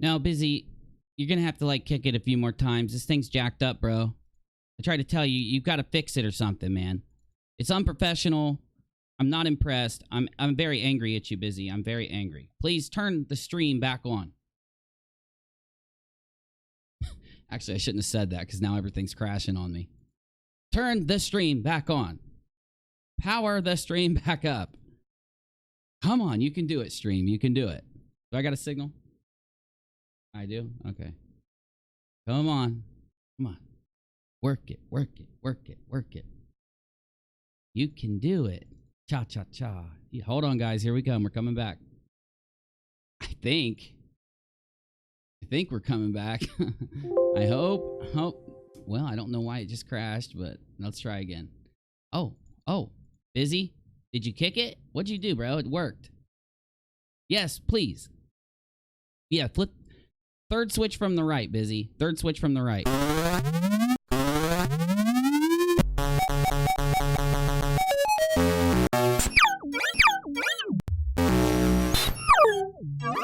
Now, Busy, you're gonna have to, like, kick it a few more times. This thing's jacked up, bro. I tried to tell you, you've got to fix it or something, man. It's unprofessional. I'm not impressed. I'm very angry at you, Busy. I'm very angry. Please turn the stream back on. Actually, I shouldn't have said that because now everything's crashing on me. Turn the stream back on. Power the stream back up. Come on, you can do it, stream. You can do it. Do I got a signal? I do? Okay. Come on. Come on. Work it, work it, work it, work it. You can do it. Cha-cha-cha. Yeah, hold on, guys. Here we come. We're coming back. I think we're coming back. I hope. Well, I don't know why it just crashed, but let's try again. Oh, Busy? Did you kick it? What'd you do, bro? It worked. Yes, please. Yeah, flip. Third switch from the right, Busy. Third switch from the right.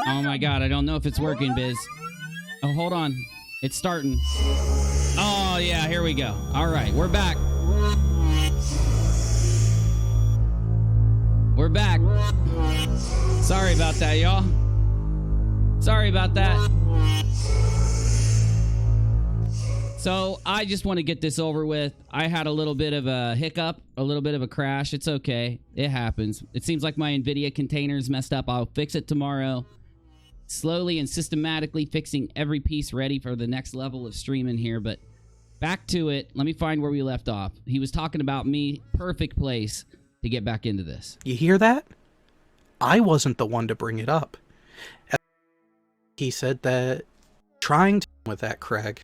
Oh my god, I don't know if it's working, Biz. Oh, hold on. It's starting. Oh, yeah, here we go. All right, we're back. We're back. Sorry about that, y'all. Sorry about that. So, I just want to get this over with. I had a little bit of a hiccup, a little bit of a crash. It's okay. It happens. It seems like my NVIDIA container's messed up. I'll fix it tomorrow. Slowly and systematically fixing every piece ready for the next level of streaming here. But back to it. Let me find where we left off. He was talking about me. Perfect place to get back into this. You hear that? I wasn't the one to bring it up. He said that trying to with that Craig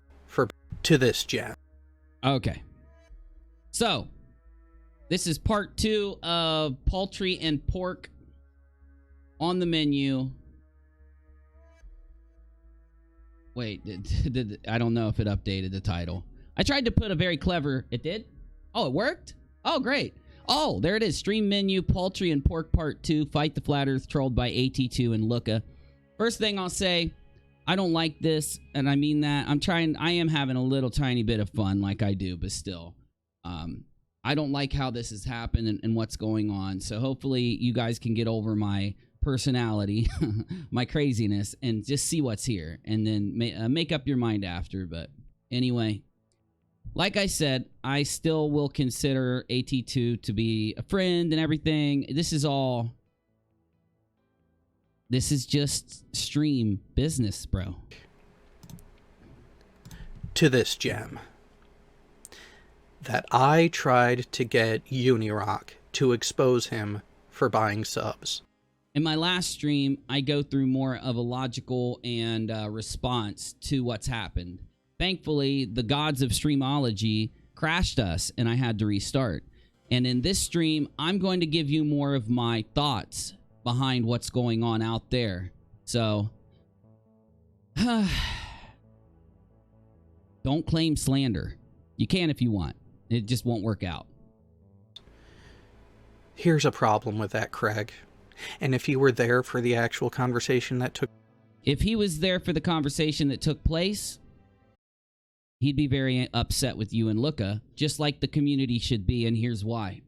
to this jam. Okay. So, this is part 2 of poultry and pork on the menu. Wait, I don't know if it updated the title. I tried to put a very clever... It did? Oh, it worked? Oh, great. Oh, there it is. Stream menu, poultry and pork part 2. Fight the flat earth trolled by AT2 and Looka. First thing I'll say, I don't like this, and I mean that. I am having a little tiny bit of fun like I do, but still. I don't like how this has happened and what's going on. So hopefully you guys can get over my personality, my craziness, and just see what's here. And then make up your mind after. But anyway, like I said, I still will consider AT2 to be a friend and everything. This is just stream business, bro. To this jam. That I tried to get UNIRock to expose him for buying subs. In my last stream, I go through more of a logical and response to what's happened. Thankfully, the gods of streamology crashed us, and I had to restart. And in this stream, I'm going to give you more of my thoughts behind what's going on out there. So, don't claim slander. You can if you want. It just won't work out. Here's a problem with that, Craig. And if you were there for the actual conversation that took... If he was there for the conversation that took place, he'd be very upset with you and Looka, just like the community should be, and here's why.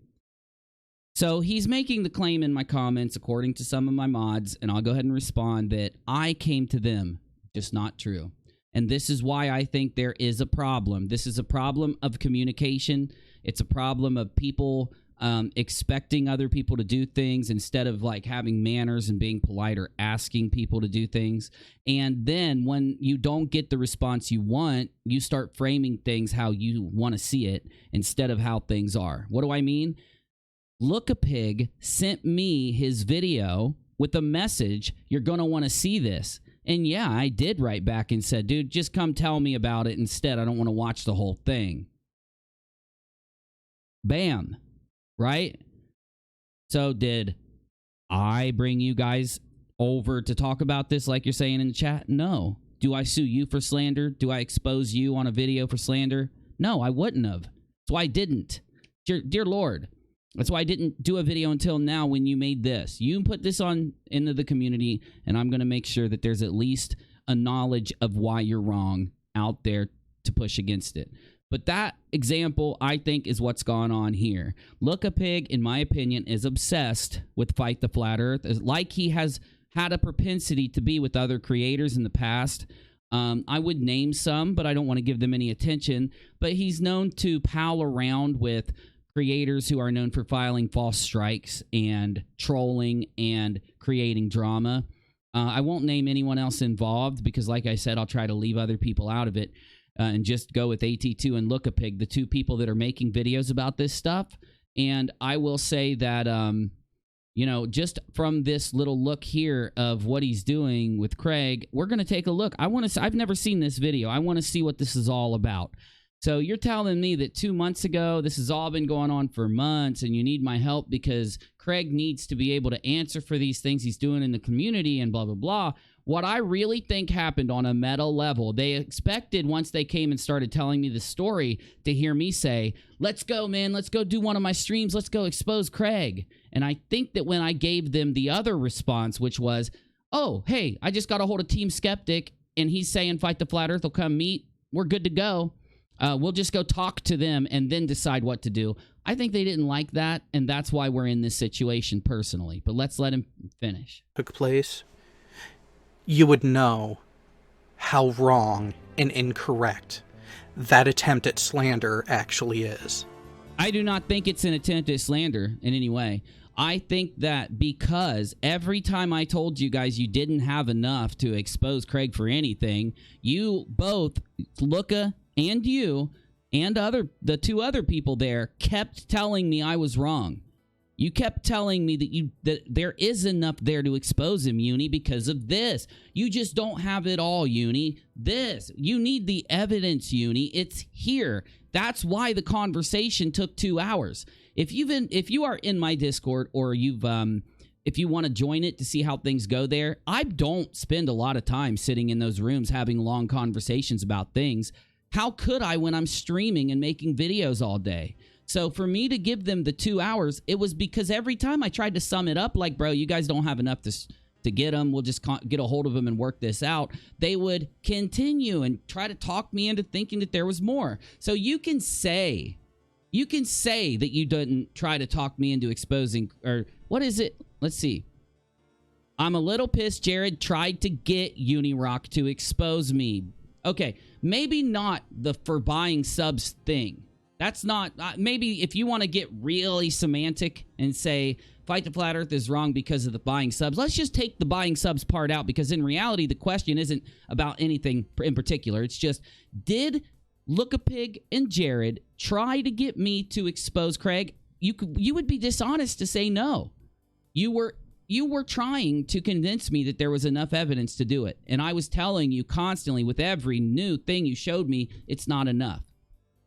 So he's making the claim in my comments, according to some of my mods, and I'll go ahead and respond that I came to them. Just not true. And this is why I think there is a problem. This is a problem of communication. It's a problem of people expecting other people to do things instead of like having manners and being polite or asking people to do things. And then when you don't get the response you want, you start framing things how you want to see it instead of how things are. What do I mean? Lookapig sent me his video with a message, you're going to want to see this. And yeah, I did write back and said, dude, just come tell me about it instead. I don't want to watch the whole thing. Bam. Right? So did I bring you guys over to talk about this like you're saying in the chat? No. Do I sue you for slander? Do I expose you on a video for slander? No, I wouldn't have. So I didn't. Dear Lord. That's why I didn't do a video until now when you made this. You put this on into the community, and I'm going to make sure that there's at least a knowledge of why you're wrong out there to push against it. But that example, I think, is what's gone on here. Lookapig, in my opinion, is obsessed with Fight the Flat Earth, like he has had a propensity to be with other creators in the past. I would name some, but I don't want to give them any attention. But he's known to pal around with creators who are known for filing false strikes and trolling and creating drama. I won't name anyone else involved because, like I said, I'll try to leave other people out of it and just go with AT2 and Lookapig, the two people that are making videos about this stuff. And I will say that, you know, just from this little look here of what he's doing with Craig, we're going to take a look. I've never seen this video. I want to see what this is all about. So you're telling me that 2 months ago, this has all been going on for months, and you need my help because Craig needs to be able to answer for these things he's doing in the community and blah, blah, blah. What I really think happened on a meta level, they expected once they came and started telling me the story to hear me say, let's go, man, let's go do one of my streams, let's go expose Craig. And I think that when I gave them the other response, which was, oh, hey, I just got a hold of Team Skeptic, and he's saying Fight the Flat Earth will come meet, we're good to go. We'll just go talk to them and then decide what to do. I think they didn't like that, and that's why we're in this situation personally. But let's let him finish. Took place, you would know how wrong and incorrect that attempt at slander actually is. I do not think it's an attempt at slander in any way. I think that because every time I told you guys you didn't have enough to expose Craig for anything, you both, Looka and you and the two other people there, kept telling me I was wrong. You kept telling me that there is enough there to expose him, Uni, because of this. You just don't have it all, Uni. You need the evidence, Uni. It's here. That's why the conversation took 2 hours. If you are in my Discord or if you want to join it to see how things go there, I don't spend a lot of time sitting in those rooms having long conversations about things. How could I when I'm streaming and making videos all day? So for me to give them the 2 hours, it was because every time I tried to sum it up, like, bro, you guys don't have enough to get them. We'll just get a hold of them and work this out. They would continue and try to talk me into thinking that there was more. So you can say that you didn't try to talk me into exposing, or what is it? Let's see. I'm a little pissed Jared tried to get UNIRock to expose me. Okay, maybe not the for buying subs thing. That's not, maybe if you want to get really semantic and say Fight the Flat Earth is wrong because of the buying subs, let's just take the buying subs part out, because in reality, the question isn't about anything in particular. It's just, did Lookapig and Jared try to get me to expose Craig? You would be dishonest to say no. You were trying to convince me that there was enough evidence to do it. And I was telling you constantly with every new thing you showed me, it's not enough.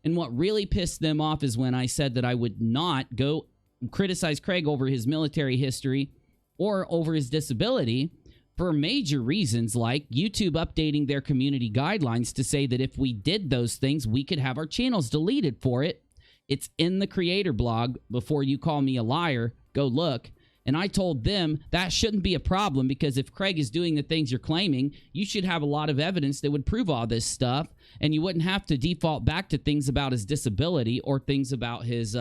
And what really pissed them off is when I said that I would not go criticize Craig over his military history or over his disability for major reasons, like YouTube updating their community guidelines to say that if we did those things, we could have our channels deleted for it. It's in the creator blog. Before you call me a liar, go look. And I told them that shouldn't be a problem, because if Craig is doing the things you're claiming, you should have a lot of evidence that would prove all this stuff, and you wouldn't have to default back to things about his disability or things about his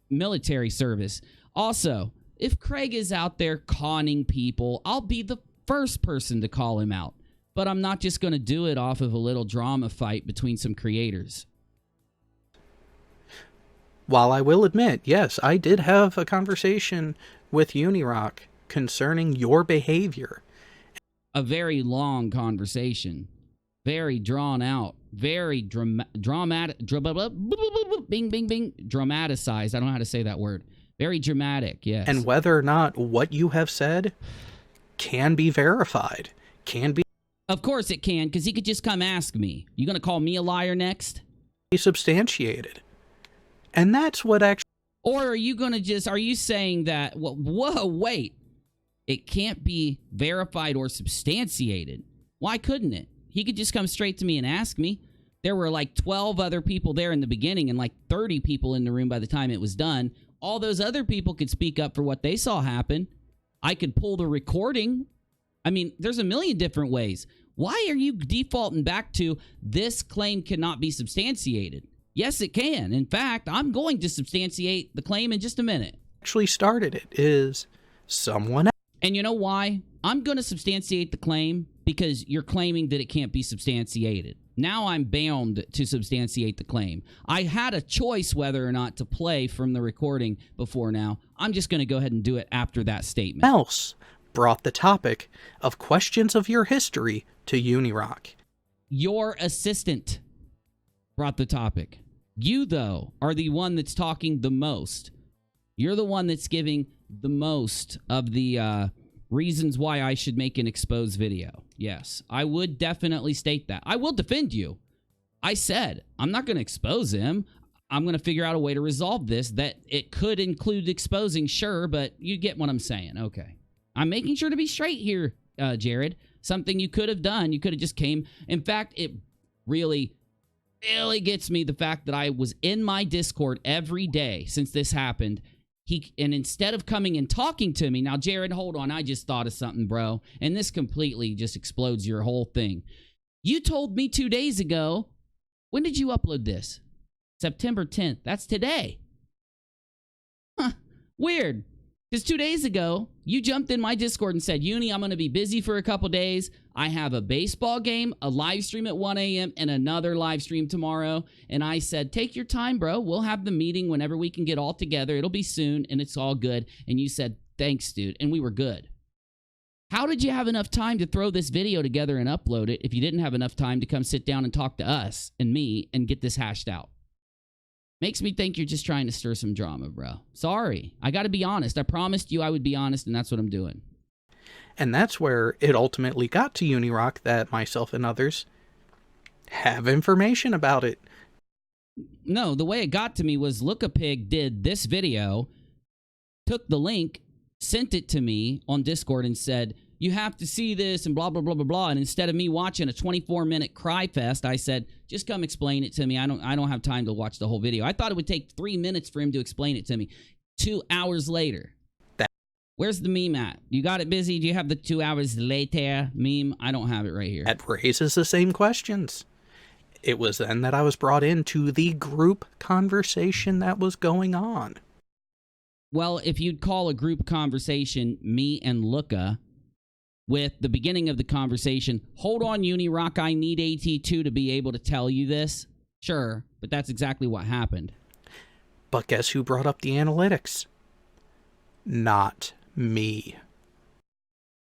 military service. Also, if Craig is out there conning people, I'll be the first person to call him out. But I'm not just going to do it off of a little drama fight between some creators. While I will admit, yes, I did have a conversation with UNIRock concerning your behavior. A very long conversation. Very drawn out. Very dramatic. Bing, bing, bing. Dramatized. I don't know how to say that word. Very dramatic, yes. And whether or not what you have said can be verified. Can be... Of course it can, because he could just come ask me. You going to call me a liar next? ...substantiated. And that's what actually... Or are you going to just... Are you saying that... Whoa, wait. It can't be verified or substantiated. Why couldn't it? He could just come straight to me and ask me. There were like 12 other people there in the beginning and like 30 people in the room by the time it was done. All those other people could speak up for what they saw happen. I could pull the recording. I mean, there's a million different ways. Why are you defaulting back to this claim cannot be substantiated? Yes, it can. In fact, I'm going to substantiate the claim in just a minute. Actually started it is someone else. And you know why? I'm going to substantiate the claim because you're claiming that it can't be substantiated. Now I'm bound to substantiate the claim. I had a choice whether or not to play from the recording before now. I'm just going to go ahead and do it after that statement. Else brought the topic of questions of your history to UNIRock. Your assistant brought the topic. You, though, are the one that's talking the most. You're the one that's giving the most of the reasons why I should make an exposed video. Yes, I would definitely state that. I will defend you. I said, I'm not going to expose him. I'm going to figure out a way to resolve this. That it could include exposing, sure, but you get what I'm saying. Okay. I'm making sure to be straight here, Jared. Something you could have done. You could have just came. In fact, it really gets me the fact that I was in my Discord every day since this happened. And instead of coming and talking to me, now, Jared, hold on. I just thought of something, bro. And this completely just explodes your whole thing. You told me 2 days ago. When did you upload this? September 10th. That's today. Huh. Weird. Because 2 days ago, you jumped in my Discord and said, Uni, I'm going to be busy for a couple days. I have a baseball game, a live stream at 1 a.m., and another live stream tomorrow. And I said, take your time, bro. We'll have the meeting whenever we can get all together. It'll be soon, and it's all good. And you said, thanks, dude. And we were good. How did you have enough time to throw this video together and upload it if you didn't have enough time to come sit down and talk to us and me and get this hashed out? Makes me think you're just trying to stir some drama, bro. Sorry. I got to be honest. I promised you I would be honest, and that's what I'm doing. And that's where it ultimately got to UNIRock that myself and others have information about it. No, the way it got to me was Looka Pig did this video, took the link, sent it to me on Discord and said, you have to see this and blah, blah, blah, blah, blah. And instead of me watching a 24-minute cry fest, I said, just come explain it to me. I don't have time to watch the whole video. I thought it would take 3 minutes for him to explain it to me. 2 hours later. Where's the meme at? You got it busy? Do you have the 2 hours later meme? I don't have it right here. That raises the same questions. It was then that I was brought into the group conversation that was going on. Well, if you'd call a group conversation me and Looka, with the beginning of the conversation, hold on, UNIRock, I need AT2 to be able to tell you this. Sure, but that's exactly what happened. But guess who brought up the analytics? Not me.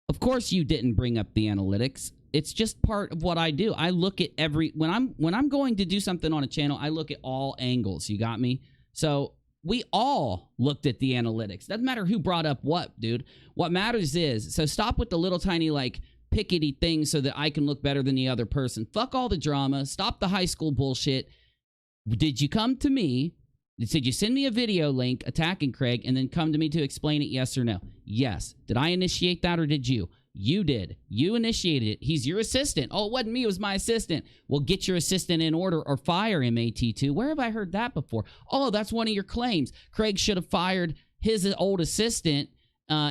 Of course you didn't bring up the analytics. It's just part of what I do. I look at when I'm going to do something on a channel, I look at all angles. You got me? So we all looked at the analytics. Doesn't matter who brought up what, dude. What matters is, so stop with the little tiny, like, pickety thing so that I can look better than the other person. Fuck all the drama. Stop the high school bullshit. Did you come to me? Did you send me a video link attacking Craig and then come to me to explain it, yes or no? Yes. Did I initiate that or did you? You did. You initiated it. He's your assistant. Oh, it wasn't me. It was my assistant. Well, get your assistant in order or fire him, AT2. Where have I heard that before? Oh, that's one of your claims. Craig should have fired his old assistant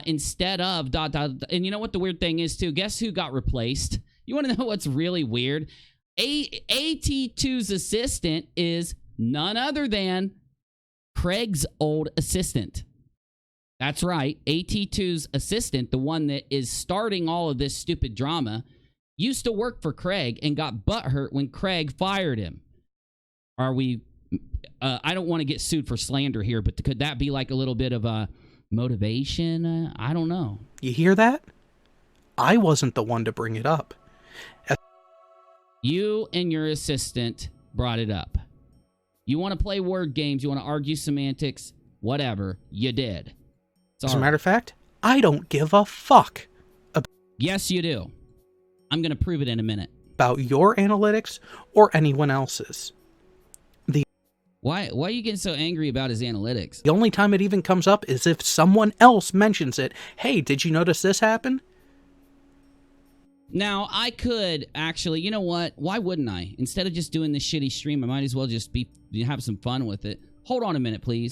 instead of ... And you know what the weird thing is, too? Guess who got replaced? You want to know what's really weird? AT2's assistant is none other than Craig's old assistant. That's right. AT2's assistant, the one that is starting all of this stupid drama, used to work for Craig and got butthurt when Craig fired him. Are we... I don't want to get sued for slander here, but could that be like a little bit of a motivation? I don't know. You hear that? I wasn't the one to bring it up. You and your assistant brought it up. You want to play word games, you want to argue semantics, whatever, you did. As a matter of fact, I don't give a fuck. Yes, you do. I'm going to prove it in a minute. About your analytics or anyone else's. Why are you getting so angry about his analytics? The only time it even comes up is if someone else mentions it. Hey, did you notice this happen? Now, I could actually, you know what? Why wouldn't I? Instead of just doing this shitty stream, I might as well just have some fun with it. Hold on a minute, please.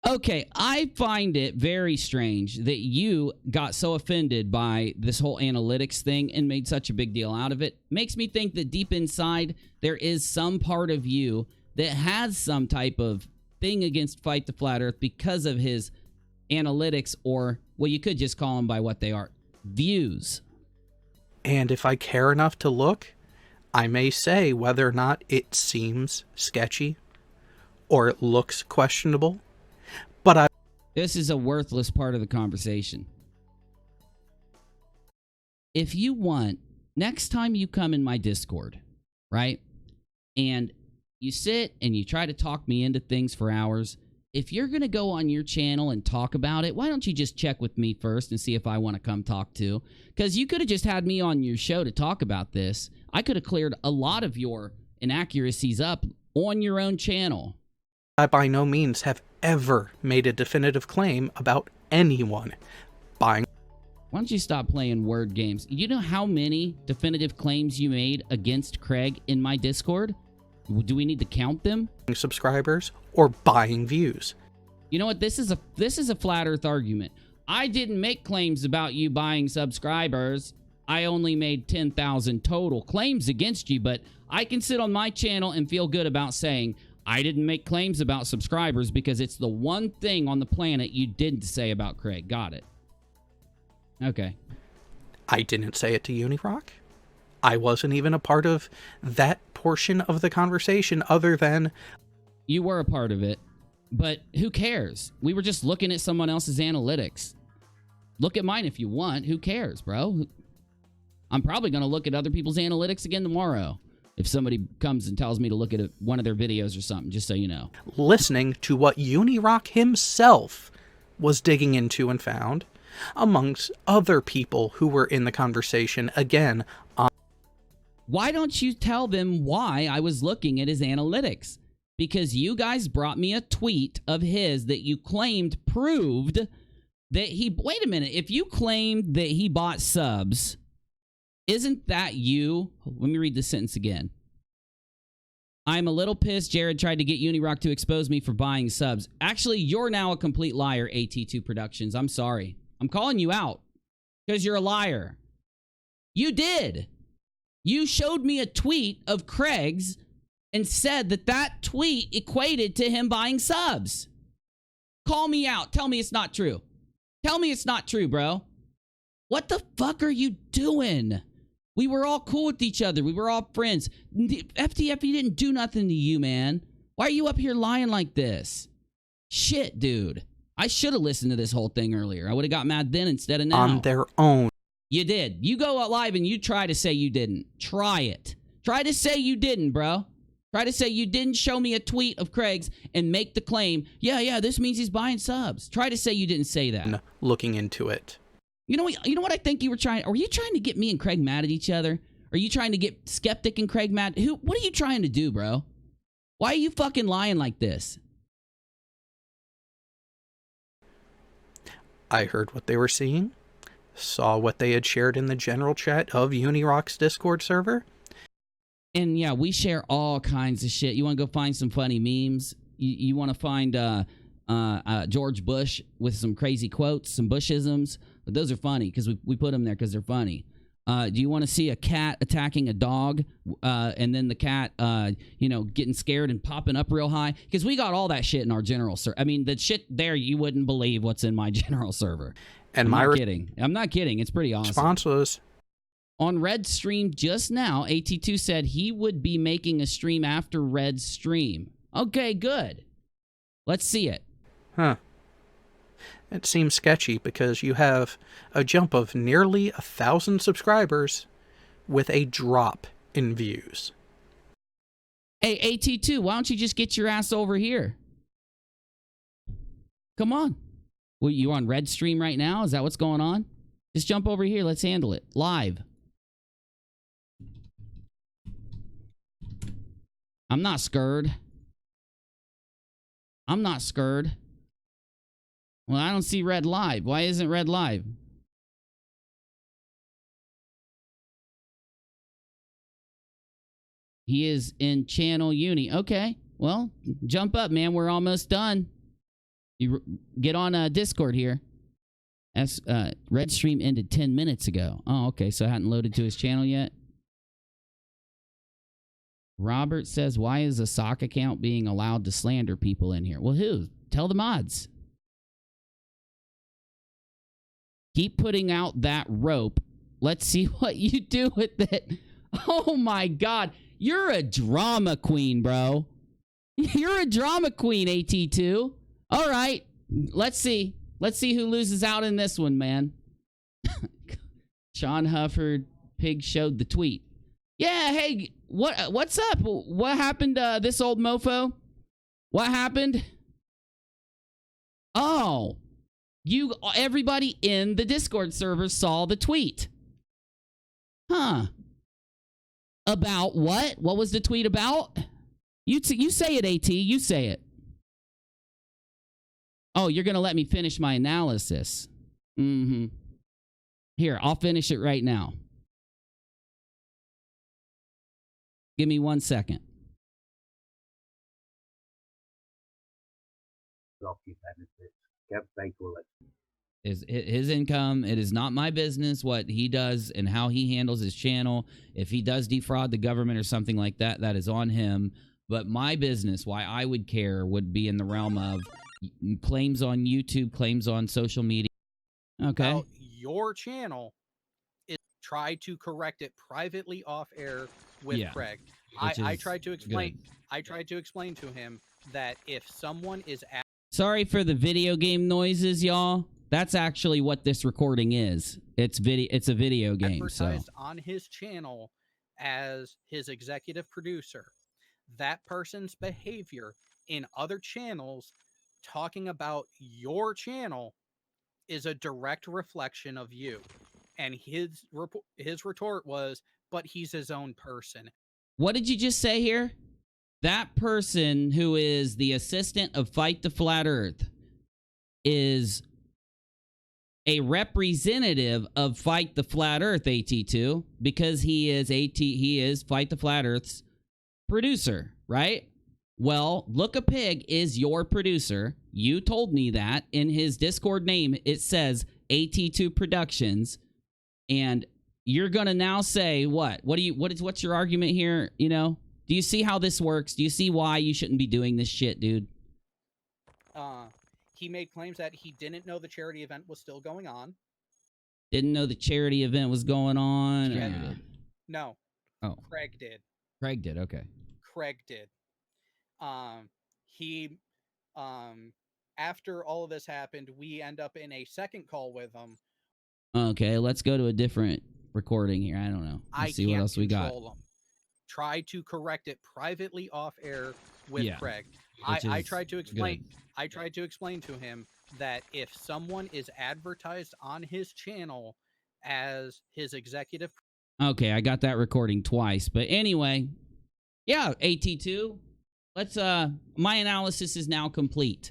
Okay, I find it very strange that you got so offended by this whole analytics thing and made such a big deal out of it. Makes me think that deep inside, there is some part of you that has some type of thing against Fight the Flat Earth because of his analytics, or, well, you could just call them by what they are, views. And if I care enough to look, I may say whether or not it seems sketchy or it looks questionable. But this is a worthless part of the conversation. If you want, next time you come in my Discord, right, and you sit and you try to talk me into things for hours, if you're going to go on your channel and talk about it, why don't you just check with me first and see if I want to come talk too? Because you could have just had me on your show to talk about this. I could have cleared a lot of your inaccuracies up on your own channel. I by no means have ever made a definitive claim about anyone buying. Why don't you stop playing word games? You know how many definitive claims you made against Craig in my Discord? Do we need to count them? Subscribers or buying views. You know what? This is a flat earth argument. I didn't make claims about you buying subscribers. I only made 10,000 total claims against you, but I can sit on my channel and feel good about saying I didn't make claims about subscribers because it's the one thing on the planet you didn't say about Craig. Got it. Okay. I didn't say it to UNIRock. I wasn't even a part of that portion of the conversation other than... You were a part of it, but who cares? We were just looking at someone else's analytics. Look at mine if you want. Who cares, bro? I'm probably going to look at other people's analytics again tomorrow if somebody comes and tells me to look at one of their videos or something, just so you know. Listening to what UNIRock himself was digging into and found, amongst other people who were in the conversation, again, on... Why don't you tell them why I was looking at his analytics? Because you guys brought me a tweet of his that you claimed proved that he... Wait a minute. If you claimed that he bought subs, isn't that you? Let me read this sentence again. I'm a little pissed Jared tried to get UNIRock to expose me for buying subs. Actually, you're now a complete liar, AT2 Productions. I'm sorry. I'm calling you out because you're a liar. You did. You showed me a tweet of Craig's and said that that tweet equated to him buying subs. Call me out. Tell me it's not true. Tell me it's not true, bro. What the fuck are you doing? We were all cool with each other. We were all friends. FTFE didn't do nothing to you, man. Why are you up here lying like this? Shit, dude. I should have listened to this whole thing earlier. I would have got mad then instead of now. On their own. You did. You go out live and you try to say you didn't. Try it. Try to say you didn't, bro. Try to say you didn't show me a tweet of Craig's and make the claim, yeah, this means he's buying subs. Try to say you didn't say that. Looking into it. You know what I think you were trying... Are you trying to get me and Craig mad at each other? Are you trying to get Skeptic and Craig mad? What are you trying to do, bro? Why are you fucking lying like this? I heard what they were seeing, saw what they had shared in the general chat of UNIRock's Discord server. And yeah, we share all kinds of shit. You want to go find some funny memes? You want to find George Bush with some crazy quotes, some Bushisms? But those are funny because we put them there because they're funny. Do you want to see a cat attacking a dog and then the cat, getting scared and popping up real high? Because we got all that shit in our general server. I mean, the shit there, you wouldn't believe what's in my general server. And I'm not kidding. I'm not kidding. It's pretty awesome. Response was... On Red's stream just now, AT2 said he would be making a stream after Red's stream. Okay, good. Let's see it. Huh. It seems sketchy because you have a jump of nearly 1,000 subscribers with a drop in views. Hey, AT2, why don't you just get your ass over here? Come on. Well, you on Red stream right now? Is that what's going on? Just jump over here. Let's handle it. Live. I'm not scared. I'm not scared. Well, I don't see red live. Why isn't red live? He is in channel Uni. Okay. Well, jump up, man. We're almost done. You get on Discord here. Red stream ended 10 minutes ago. Oh, okay. So I hadn't loaded to his channel yet. Robert says, why is a sock account being allowed to slander people in here? Well, who? Tell the mods. Keep putting out that rope. Let's see what you do with it. Oh, my God. You're a drama queen, bro. You're a drama queen, AT2. All right. Let's see. Let's see who loses out in this one, man. Sean Hufford Pig showed the tweet. Yeah, hey, what's up? What happened to this old mofo? What happened? Oh, everybody in the Discord server saw the tweet. Huh. About what? What was the tweet about? You say it, AT. You say it. Oh, you're going to let me finish my analysis. Mm-hmm. Here, I'll finish it right now. Give me 1 second. His income, it is not my business what he does and how he handles his channel. If he does defraud the government or something like that, that is on him. But my business, why I would care, would be in the realm of claims on YouTube, claims on social media. Okay. Now, your channel is try to correct it privately off air with Craig. I tried to explain. Good. I tried to explain to him that if someone is sorry for the video game noises, y'all. That's actually what this recording is. It's a video game. Advertised on his channel as his executive producer. That person's behavior in other channels talking about your channel is a direct reflection of you. And his retort was, but he's his own person. What did you just say here? That person who is the assistant of Fight the Flat Earth is a representative of Fight the Flat Earth, AT2, because he is Fight the Flat Earth's producer, right? Well, Looka Pig is your producer. You told me that. In his Discord name, it says AT2 Productions. And you're going to now say what? What's your argument here? You know, do you see how this works? Do you see why you shouldn't be doing this shit, dude? He made claims that he didn't know the charity event was still going on. Didn't know the charity event was going on? No. Oh. Craig did. Craig did, okay. Craig did. After all of this happened, we end up in a second call with him. Okay, let's go to a different recording here. I don't know. Let's see what else we got. Try to correct it privately off air with Craig. I tried to explain. Good. I tried to explain to him that if someone is advertised on his channel as his executive. Okay, I got that recording twice, but anyway, yeah, AT2. Let's. My analysis is now complete.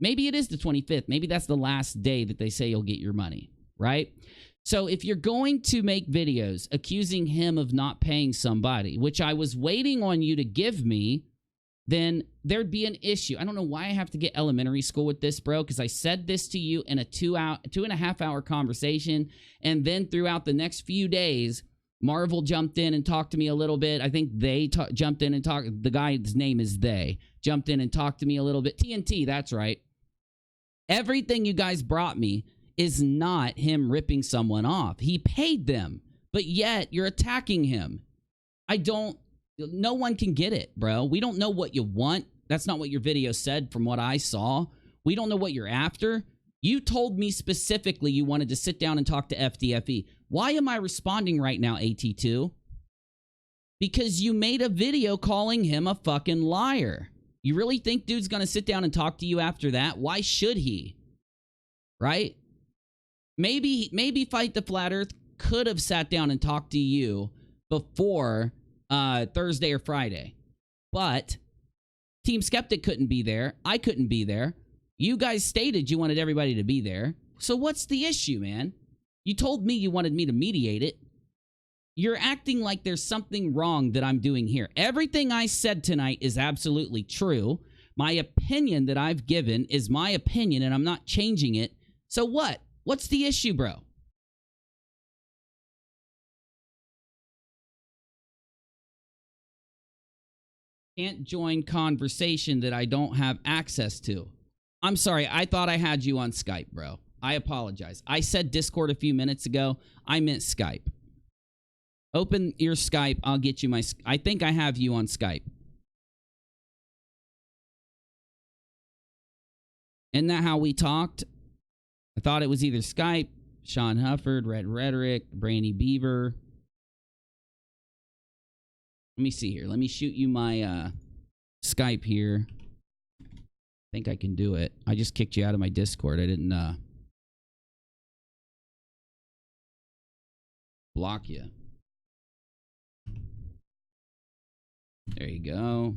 Maybe it is the 25th. Maybe that's the last day that they say you'll get your money, right? So if you're going to make videos accusing him of not paying somebody, which I was waiting on you to give me, then there'd be an issue. I don't know why I have to get elementary school with this, bro, because I said this to you in a 2.5 hour conversation, and then throughout the next few days, Marvel jumped in and talked to me a little bit. I think they jumped in and talked. The guy's name is They. Jumped in and talked to me a little bit. TNT, that's right. Everything you guys brought me is not him ripping someone off. He paid them, but yet you're attacking him. No one can get it, bro. We don't know what you want. That's not what your video said from what I saw. We don't know what you're after. You told me specifically you wanted to sit down and talk to FTFE. Why am I responding right now, AT2? Because you made a video calling him a fucking liar. You really think dude's gonna sit down and talk to you after that? Why should he? Right? Maybe Fight the Flat Earth could have sat down and talked to you before Thursday or Friday. But Team Skeptic couldn't be there. I couldn't be there. You guys stated you wanted everybody to be there. So what's the issue, man? You told me you wanted me to mediate it. You're acting like there's something wrong that I'm doing here. Everything I said tonight is absolutely true. My opinion that I've given is my opinion, and I'm not changing it. So what? What's the issue, bro? Can't join conversation that I don't have access to. I'm sorry, I thought I had you on Skype, bro. I apologize. I said Discord a few minutes ago. I meant Skype. Open your Skype. I'll get you my... I think I have you on Skype. Isn't that how we talked? I thought it was either Skype, Sean Hufford, Red Rhetoric, Brandy Beaver. Let me see here. Let me shoot you my Skype here. I think I can do it. I just kicked you out of my Discord. I didn't block you. There you go.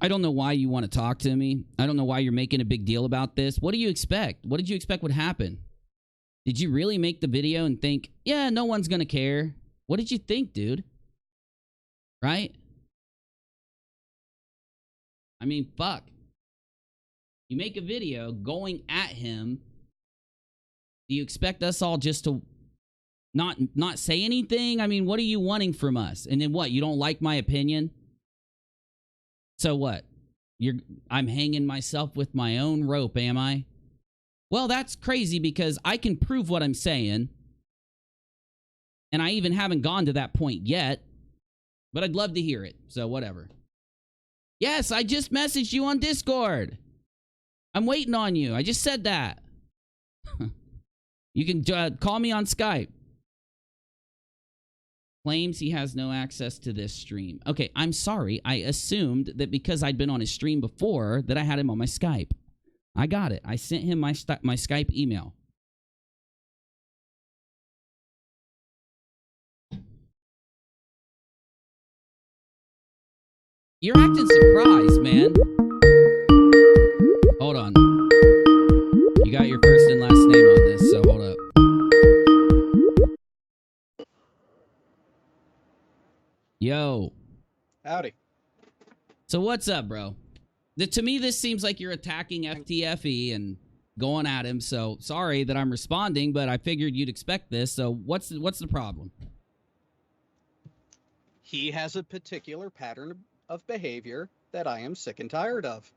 I don't know why you want to talk to me. I don't know why you're making a big deal about this. What do you expect? What did you expect would happen? Did you really make the video and think, yeah, no one's going to care? What did you think, dude? Right? I mean, fuck. You make a video going at him. Do you expect us all just to not say anything? I mean, what are you wanting from us? And then what? You don't like my opinion? So what? I'm hanging myself with my own rope, am I? Well, that's crazy because I can prove what I'm saying. And I even haven't gone to that point yet. But I'd love to hear it. So whatever. Yes, I just messaged you on Discord. I'm waiting on you. I just said that. You can call me on Skype. Claims he has no access to this stream. Okay, I'm sorry. I assumed that because I'd been on his stream before that I had him on my Skype. I got it. I sent him my Skype email. You're acting surprised, man. Hold on. You got your first and last name on this, so hold up. Yo. Howdy. So what's up, bro? To me, this seems like you're attacking FTFE and going at him, so sorry that I'm responding, but I figured you'd expect this, so what's the problem? He has a particular pattern of behavior that I am sick and tired of.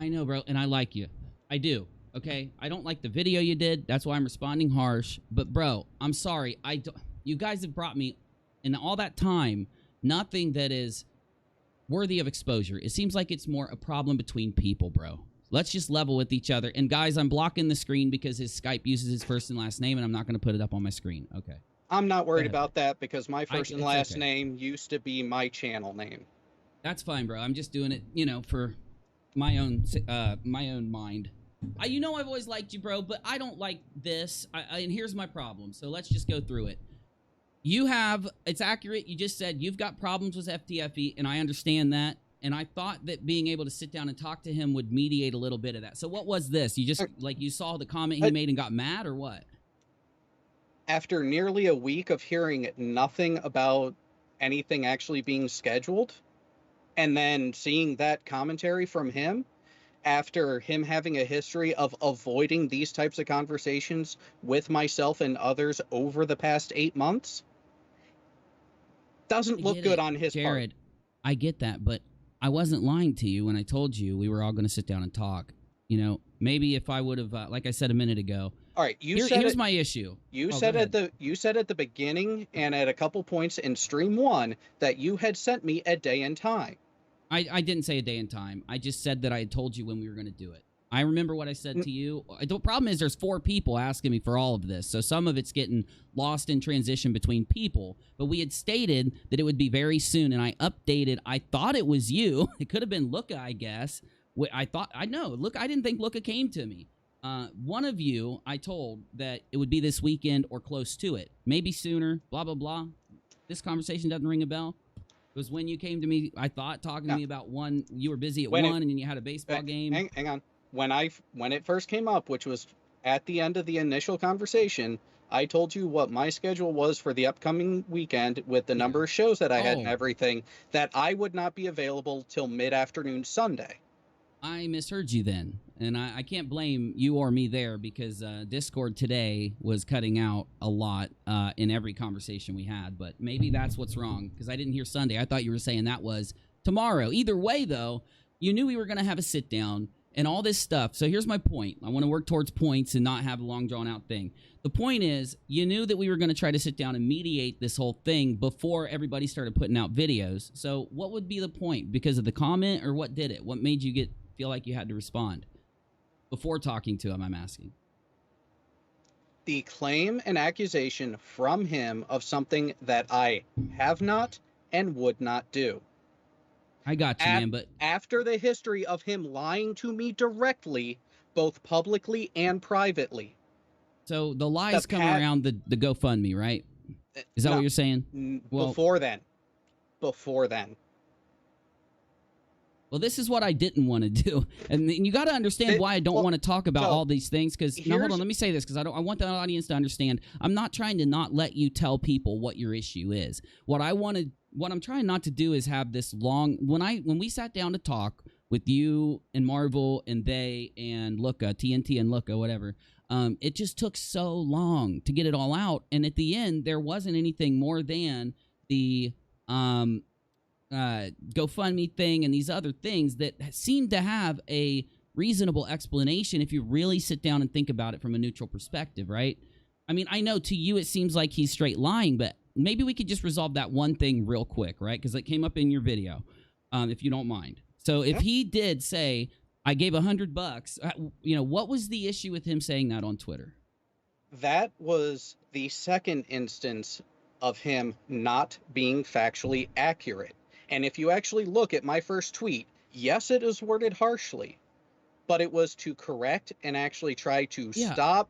I know, bro, and I like you. I do, okay? I don't like the video you did. That's why I'm responding harsh. But, bro, I'm sorry. You guys have brought me, in all that time, nothing that is worthy of exposure. It seems like it's more a problem between people, bro. Let's just level with each other. And, guys, I'm blocking the screen because his Skype uses his first and last name, and I'm not going to put it up on my screen. Okay. I'm not worried about that because my first and last name used to be my channel name. That's fine, bro. I'm just doing it, you know, for my own mind. You know I've always liked you, bro, but I don't like this. And here's my problem. So let's just go through it. It's accurate. You just said you've got problems with FTFE, and I understand that. And I thought that being able to sit down and talk to him would mediate a little bit of that. So what was this? You just, like, you saw the comment he made and got mad, or what? After nearly a week of hearing nothing about anything actually being scheduled, and then seeing that commentary from him, after him having a history of avoiding these types of conversations with myself and others over the past 8 months, doesn't look good on his part. Jared, I get that, but I wasn't lying to you when I told you we were all going to sit down and talk. You know, maybe if I would have, like I said a minute ago. All right, here's my issue. You said at the beginning and at a couple points in stream 1 that you had sent me a day and time. I didn't say a day and time. I just said that I had told you when we were going to do it. I remember what I said to you. The problem is there's 4 people asking me for all of this, so some of it's getting lost in transition between people. But we had stated that it would be very soon, and I updated. I thought it was you. It could have been Looka, I guess. Look, I didn't think Looka came to me. One of you, I told that it would be this weekend or close to it. Maybe sooner, blah, blah, blah. This conversation doesn't ring a bell. It was when you came to me, I thought, talking to me about one. You were busy at 1, and then you had a baseball game. Hang on. When it first came up, which was at the end of the initial conversation, I told you what my schedule was for the upcoming weekend with the number of shows that I had and everything, that I would not be available till mid-afternoon Sunday. I misheard you then, and I can't blame you or me there, because Discord today was cutting out a lot in every conversation we had, but maybe that's what's wrong, because I didn't hear Sunday. I thought you were saying that was tomorrow. Either way, though, you knew we were going to have a sit-down and all this stuff. So here's my point. I want to work towards points and not have a long, drawn-out thing. The point is, you knew that we were going to try to sit down and mediate this whole thing before everybody started putting out videos. So what would be the point? Because of the comment, or what did it? What made you feel like you had to respond before talking to him, I'm asking? The claim and accusation from him of something that I have not and would not do. I got you, man, but after the history of him lying to me directly, both publicly and privately. So the lies come around the GoFundMe, right? Is that what you're saying? Before then. Well, this is what I didn't want to do. And you got to understand why I don't want to talk about all these things. Because, now, hold on, let me say this, because I want the audience to understand. I'm not trying to not let you tell people what your issue is. What I'm trying not to do is have this long... When we sat down to talk with you and Marvel and they and Looka, TNT and Looka, whatever, it just took so long to get it all out. And at the end, there wasn't anything more than the... GoFundMe thing and these other things that seem to have a reasonable explanation if you really sit down and think about it from a neutral perspective, right? I mean, I know to you it seems like he's straight lying, but maybe we could just resolve that one thing real quick, right? Because it came up in your video, if you don't mind. So if he did say, I gave $100, what was the issue with him saying that on Twitter? That was the second instance of him not being factually accurate. And if you actually look at my first tweet, yes, it is worded harshly, but it was to correct and actually try to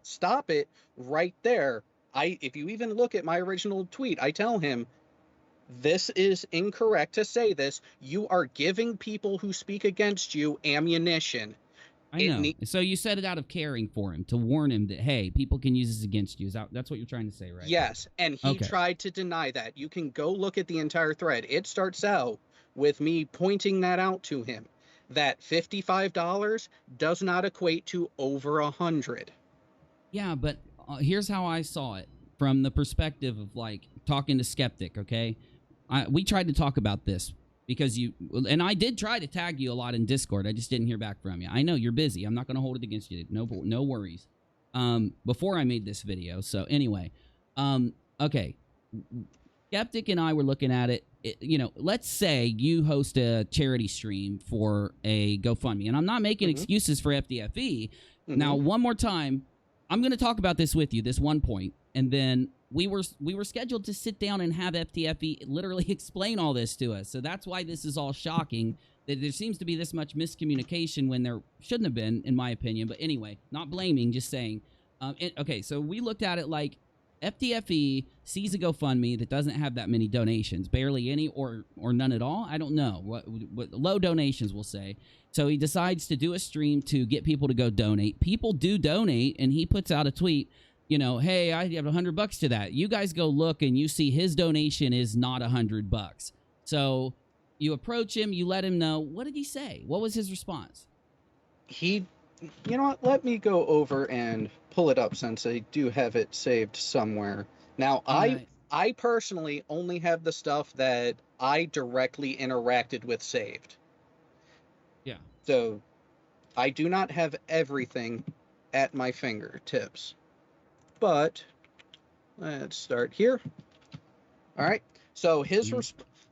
stop it right there. If you even look at my original tweet, I tell him, this is incorrect to say this. You are giving people who speak against you ammunition. I know. So you said it out of caring for him, to warn him that, hey, people can use this against you. That's what you're trying to say, right? Yes, and he tried to deny that. You can go look at the entire thread. It starts out with me pointing that out to him, that $55 does not equate to over 100. Yeah, but here's how I saw it from the perspective of, like, talking to Skeptic, okay? We tried to talk about this. Because and I did try to tag you a lot in Discord. I just didn't hear back from you. I know you're busy. I'm not going to hold it against you. No worries. Before I made this video. So anyway, okay. Skeptic and I were looking at it. Let's say you host a charity stream for a GoFundMe. And I'm not making excuses for FTFE. Now, one more time, I'm going to talk about this with you, this one point. And then we were scheduled to sit down and have FTFE literally explain all this to us. So that's why this is all shocking, that there seems to be this much miscommunication when there shouldn't have been, in my opinion. But anyway, not blaming, just saying. Okay, so we looked at it like, FTFE sees a GoFundMe that doesn't have that many donations, barely any or none at all. I don't know. What low donations, we'll say. So he decides to do a stream to get people to go donate. People do donate, and he puts out a tweet, you know, hey, I have $100 to that. You guys go look, and you see his donation is not $100. So you approach him, you let him know. What did he say? What was his response? You know what? Let me go over and pull it up since I do have it saved somewhere. Now, I personally only have the stuff that I directly interacted with saved. Yeah. So I do not have everything at my fingertips. But let's start here. All right. So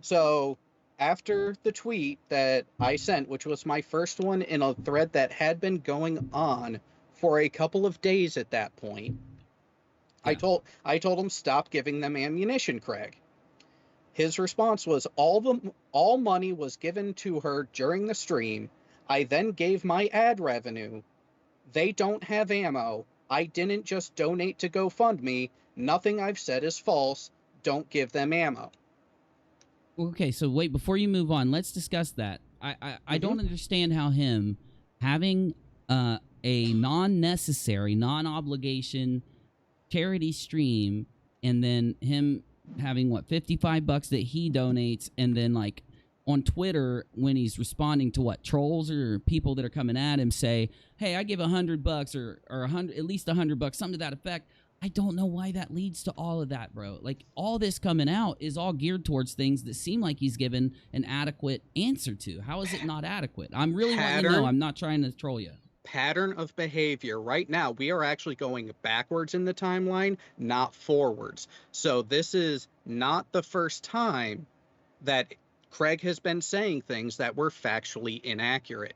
so after the tweet that I sent, which was my first one in a thread that had been going on for a couple of days at that point, yeah. I told him stop giving them ammunition, Craig. His response was all money was given to her during the stream. I then gave my ad revenue. They don't have ammo. I didn't just donate to GoFundMe. Nothing I've said is false. Don't give them ammo. Okay, so wait, before you move on, let's discuss that. I don't understand how him having a non-necessary, non-obligation charity stream, and then him having, what, $55 that he donates, and then, like, on Twitter, when he's responding to, what, trolls or people that are coming at him, say, hey, I give $100 or at least $100, something to that effect. I don't know why that leads to all of that, bro. Like, all this coming out is all geared towards things that seem like he's given an adequate answer to. How is it not adequate? I'm really wanting to know. I'm not trying to troll you. Pattern of behavior. Right now, we are actually going backwards in the timeline, not forwards. So this is not the first time that Craig has been saying things that were factually inaccurate.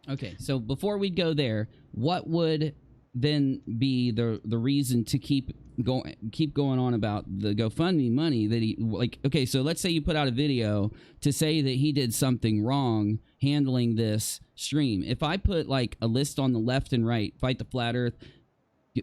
Okay, so before we go there, what would then be the reason to keep going on about the GoFundMe money that he, like, okay, so let's say you put out a video to say that he did something wrong handling this stream. If I put like a list on the left and right, Fight the Flat Earth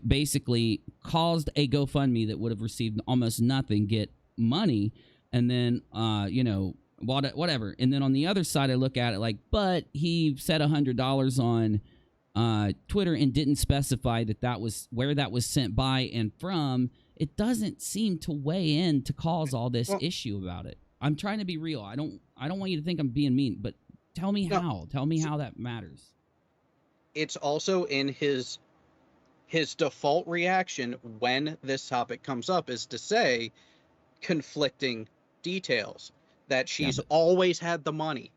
basically caused a GoFundMe that would have received almost nothing get money, and then you know, whatever, and then on the other side I look at it like, but he said $100 on Twitter and didn't specify that was where that was sent by and from. It doesn't seem to weigh in to cause all this issue about it. I'm trying to be real. I don't want you to think I'm being mean, but tell me how. Tell me how that matters. It's also in his default reaction when this topic comes up is to say conflicting details, that she's always had the money.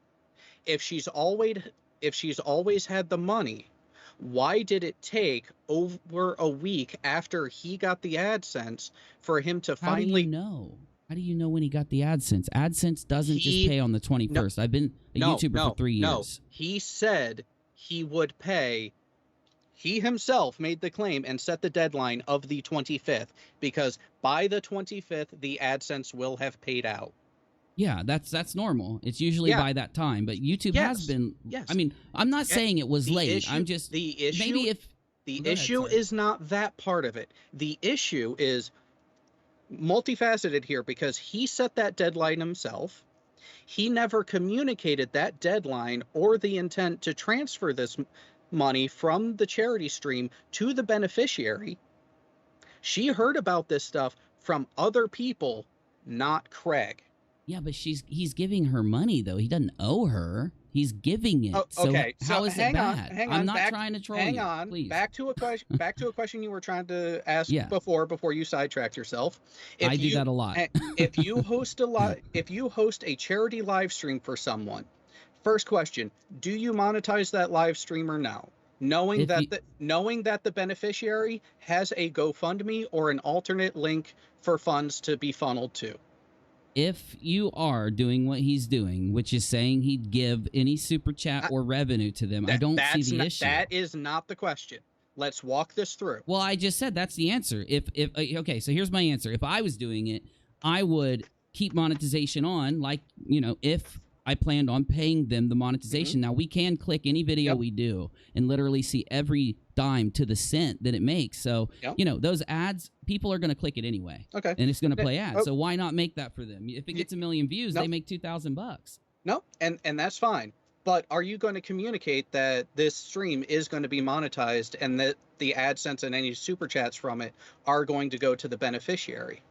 If she's always had the money, why did it take over a week after he got the AdSense for him to finally... How do you know? How do you know when he got the AdSense? AdSense doesn't just pay on the 21st. I've been a YouTuber for 3 years. No, he said he would pay. He himself made the claim and set the deadline of the 25th, because by the 25th, the AdSense will have paid out. Yeah, that's normal. It's usually by that time, but YouTube has been. Yes. I mean, I'm not saying it was late. I'm just the issue. Maybe if the issue is not that part of it. The issue is multifaceted here, because he set that deadline himself. He never communicated that deadline or the intent to transfer this money from the charity stream to the beneficiary. She heard about this stuff from other people, not Craig. Yeah, but he's giving her money, though. He doesn't owe her. He's giving it. Oh, okay. So how is it bad? Hang on. I'm not trying to troll you. Hang on. Please. Back to a question you were trying to ask before you sidetracked yourself. I do that a lot. If you host a charity live stream for someone, first question, do you monetize that live stream or no? Knowing that the beneficiary has a GoFundMe or an alternate link for funds to be funneled to. If you are doing what he's doing, which is saying he'd give any super chat or revenue to them, I don't see the issue. That is not the question. Let's walk this through. Well, I just said that's the answer. Okay, so here's my answer. If I was doing it, I would keep monetization on, like, you know, if I planned on paying them the monetization. Now, we can click any video we do and literally see every dime to the cent that it makes. So, Yep. you know, those ads, people are going to click it anyway. Okay. And it's going to play ads. Oh. So why not make that for them? If it gets 1 million views, No. they make $2,000. No, and that's fine. But are you going to communicate that this stream is going to be monetized and that the AdSense and any super chats from it are going to go to the beneficiary?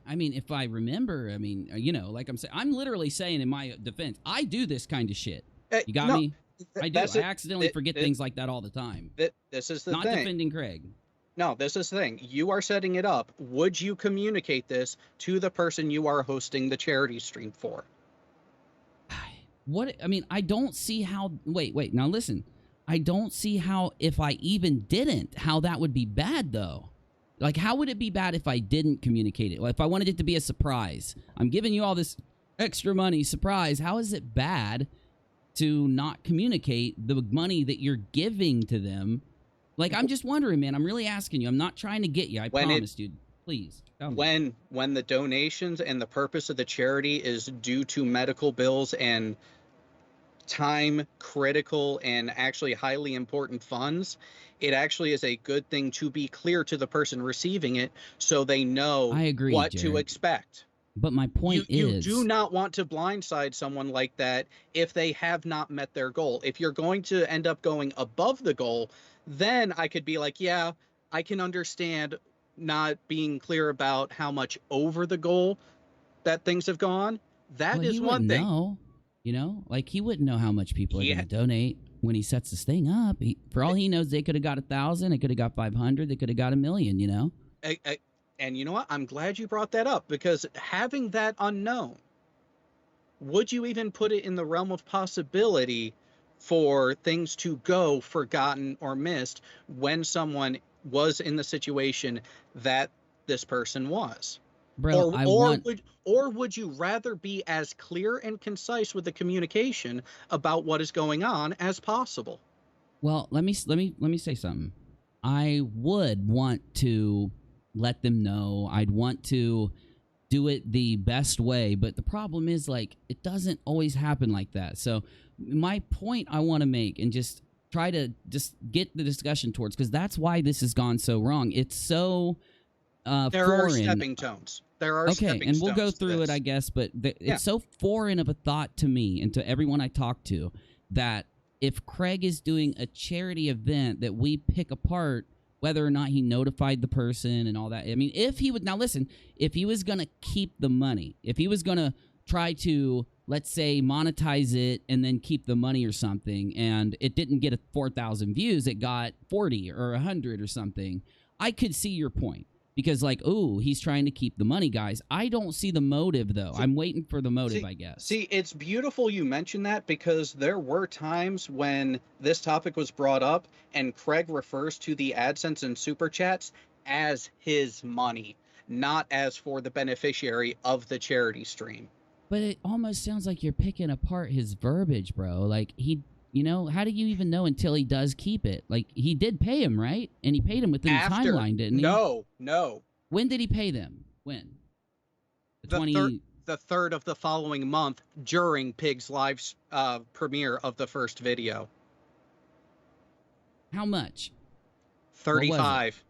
I mean, if I remember, I mean, you know, like I'm saying, I'm literally saying in my defense, I do this kind of shit. You got me? I do. I accidentally forget things like that all the time. This is the Not thing. defending Craig. No, this is the thing. You are setting it up. Would you communicate this to the person you are hosting the charity stream for? What, I mean, I don't see how, wait, now listen. I don't see how, if I even didn't, how that would be bad, though. Like, how would it be bad if I didn't communicate it? Well, if I wanted it to be a surprise, I'm giving you all this extra money, surprise. How is it bad to not communicate the money that you're giving to them? Like, I'm just wondering, man. I'm really asking you. I'm not trying to get you. I promise, dude. Please. Tell me. When the donations and the purpose of the charity is due to medical bills and time critical and actually highly important funds, it actually is a good thing to be clear to the person receiving it so they know I agree, what Jared. to expect. But my point is, you do not want to blindside someone like that if they have not met their goal. If you're going to end up going above the goal, then I could be like, yeah, I can understand not being clear about how much over the goal that things have gone. That is one thing. Know, you know, like he wouldn't know how much people are going to donate when he sets this thing up. For all he knows, they could have got 1,000, they could have got 500, they could have got 1 million. You know. And you know what? I'm glad you brought that up, because having that unknown, would you even put it in the realm of possibility for things to go forgotten or missed when someone was in the situation that this person was? Bro, or would you rather be as clear and concise with the communication about what is going on as possible? Well, let me say something. I would want to let them know. I'd want to do it the best way, but the problem is, like, it doesn't always happen like that. So my point I want to make, and just try to just get the discussion towards, because that's why this has gone so wrong. It's so there are stepping stones. There are okay, and we'll go through it, I guess, but it's so foreign of a thought to me and to everyone I talk to that if Craig is doing a charity event that we pick apart whether or not he notified the person and all that. I mean, if he would, now listen, if he was going to keep the money, if he was going to try to, let's say, monetize it and then keep the money or something, and it didn't get 4,000 views, it got 40 or 100 or something, I could see your point. Because, like, ooh, he's trying to keep the money, guys. I don't see the motive, though. I'm waiting for the motive, I guess. See, it's beautiful you mentioned that, because there were times when this topic was brought up and Craig refers to the AdSense and Super Chats as his money, not as for the beneficiary of the charity stream. But it almost sounds like you're picking apart his verbiage, bro. Like, you know, how do you even know until he does keep it? Like, he did pay him, right? And he paid him within the timeline, didn't he? No. When did he pay them? When? The third of the following month during Pig's live premiere of the first video. How much? 35.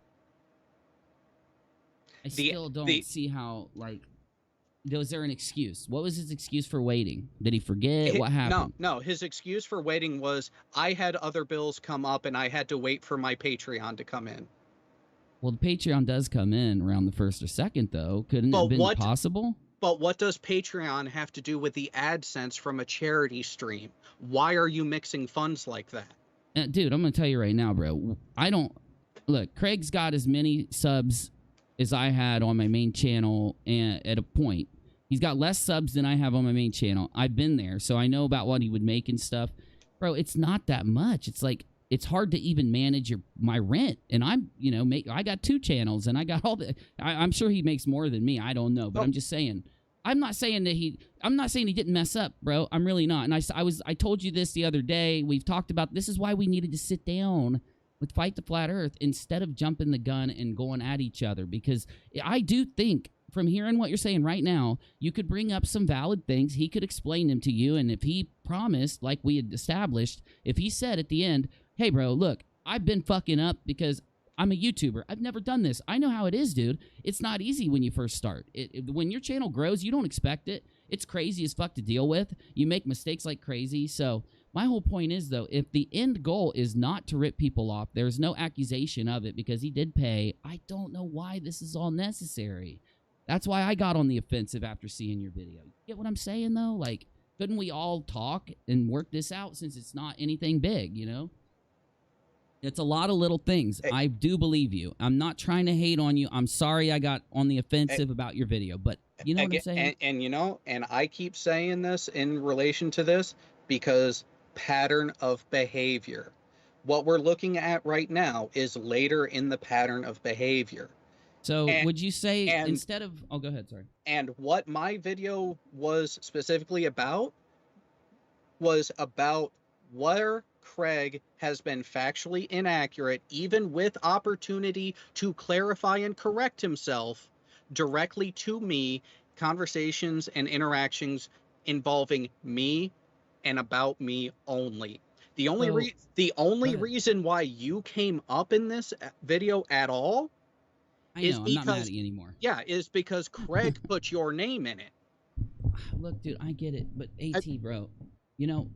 I still don't see how, like, was there an excuse? What was his excuse for waiting? Did he forget? What happened? No. His excuse for waiting was, I had other bills come up and I had to wait for my Patreon to come in. Well, the Patreon does come in around the 1st or 2nd, though. Couldn't it have been possible? But what does Patreon have to do with the AdSense from a charity stream? Why are you mixing funds like that? Dude, I'm going to tell you right now, bro. Look, Craig's got as many subs as I had on my main channel, and at a point. He's got less subs than I have on my main channel. I've been there, so I know about what he would make and stuff. Bro, it's not that much. It's like, it's hard to even manage my rent. And I'm, you know, I got 2 channels, and I got all the, I'm sure he makes more than me. I don't know, but I'm just saying. I'm not saying he didn't mess up, bro. I'm really not. And I told you this the other day. We've talked about, this is why we needed to sit down with Fight the Flat Earth instead of jumping the gun and going at each other, because I do think, from hearing what you're saying right now, you could bring up some valid things. He could explain them to you, and if he promised, like we had established, if he said at the end, hey, bro, look, I've been fucking up because I'm a YouTuber. I've never done this. I know how it is, dude. It's not easy when you first start. When your channel grows, you don't expect it. It's crazy as fuck to deal with. You make mistakes like crazy. So my whole point is, though, if the end goal is not to rip people off, there's no accusation of it because he did pay. I don't know why this is all necessary. That's why I got on the offensive after seeing your video. You get what I'm saying, though? Like, couldn't we all talk and work this out since it's not anything big, you know? It's a lot of little things. I do believe you. I'm not trying to hate on you. I'm sorry I got on the offensive about your video, but you know what I'm saying? And you know, and I keep saying this in relation to this because pattern of behavior. What we're looking at right now is later in the pattern of behavior. So would you say instead of... Oh, go ahead, sorry. And what my video was specifically about was about where Craig has been factually inaccurate, even with opportunity to clarify and correct himself directly to me, conversations and interactions involving me and about me only. The only reason why you came up in this video at all I'm not mad at you anymore. Yeah, is because Craig put your name in it. Look, dude, I get it, but AT, bro, you know,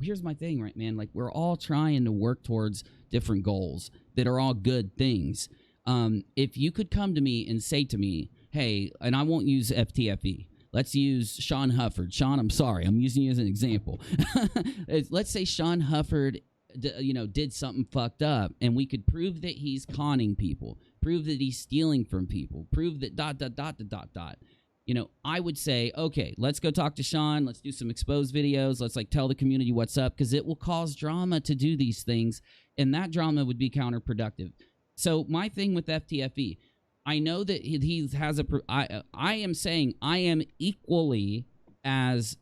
here's my thing, right, man? Like, we're all trying to work towards different goals that are all good things. If you could come to me and say to me, hey, and I won't use FTFE. Let's use Sean Hufford. Sean, I'm sorry. I'm using you as an example. Let's say Sean Hufford, did something fucked up, and we could prove that he's conning people, prove that he's stealing from people, prove that ... You know, I would say, okay, let's go talk to Sean. Let's do some exposed videos. Let's tell the community what's up, because it will cause drama to do these things, and that drama would be counterproductive. So my thing with FTFE, I know that he has a. I am saying I am equally as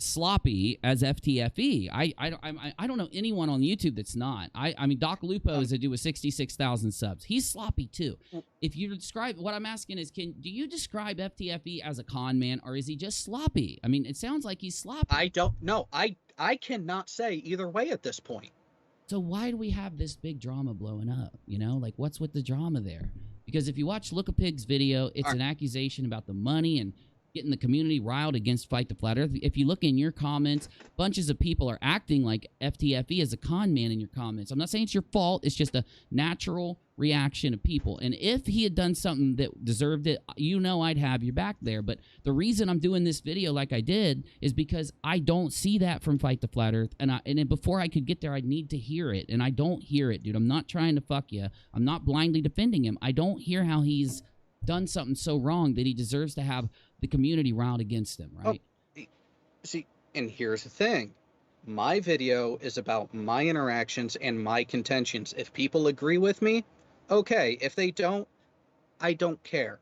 sloppy as FTFE. I don't know anyone on YouTube that's not. I mean, Doc Lupo is a dude with 66,000 subs. He's sloppy too. If you describe, what I'm asking is, do you describe FTFE as a con man, or is he just sloppy? I mean, it sounds like he's sloppy. I don't know. I cannot say either way at this point. So why do we have this big drama blowing up? You know, like, what's with the drama there? Because if you watch Looka Pig's video, it's an accusation about the money and getting the community riled against Fight the Flat Earth. If you look in your comments, bunches of people are acting like FTFE is a con man in your comments. I'm not saying it's your fault. It's just a natural reaction of people. And if he had done something that deserved it, you know I'd have your back there. But the reason I'm doing this video like I did is because I don't see that from Fight the Flat Earth. And then before I could get there, I'd need to hear it. And I don't hear it, dude. I'm not trying to fuck you. I'm not blindly defending him. I don't hear how he's done something so wrong that he deserves to have the community riled against him, right? Oh, see, and here's the thing. My video is about my interactions and my contentions. If people agree with me, okay. If they don't, I don't care.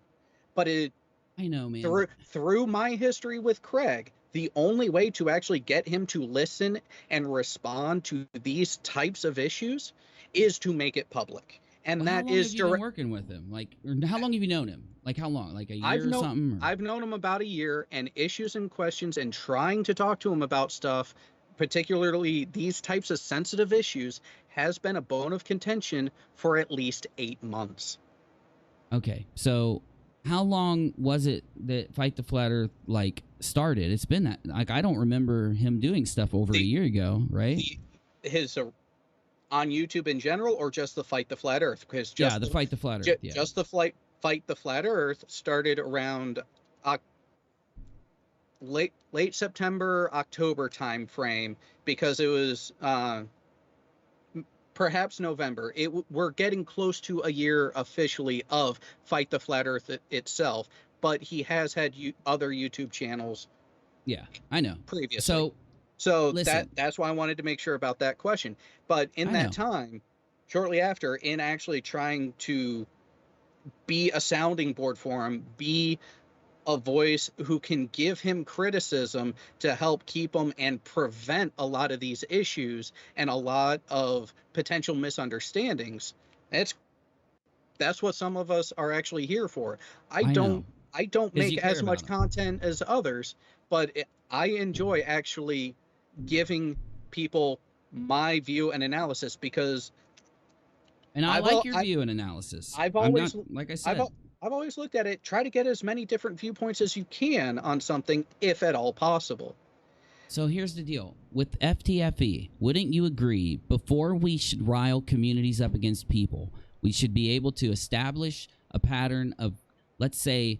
But I know, man. Through my history with Craig, the only way to actually get him to listen and respond to these types of issues is to make it public. And well, that is how long have you been working with him? Like, or how long have you known him? Like, how long? Like a year or something? Or? I've known him about a year, and issues and questions and trying to talk to him about stuff, particularly these types of sensitive issues, has been a bone of contention for at least 8 months. Okay, so how long was it that Fight the Flat Earth started? It's been that, I don't remember him doing stuff over a year ago, right? On YouTube in general, or just the Fight the Flat Earth? Because the Fight the Flat Earth. Just the Fight the Flat Earth started around late September, October time frame, because it was perhaps November. We're getting close to a year officially of Fight the Flat Earth itself, but he has had other YouTube channels. Yeah, I know. Previously. So that's why I wanted to make sure about that question. But in that time, shortly after, in actually trying to be a sounding board for him, be a voice who can give him criticism to help keep him and prevent a lot of these issues and a lot of potential misunderstandings, that's what some of us are actually here for. I don't make as much content as others, but I enjoy actually giving people my view and analysis, because And I like your view and analysis. I've always, like I said, I've always looked at it, try to get as many different viewpoints as you can on something, if at all possible. So here's the deal. With FTFE, wouldn't you agree, before we should rile communities up against people, we should be able to establish a pattern of, let's say,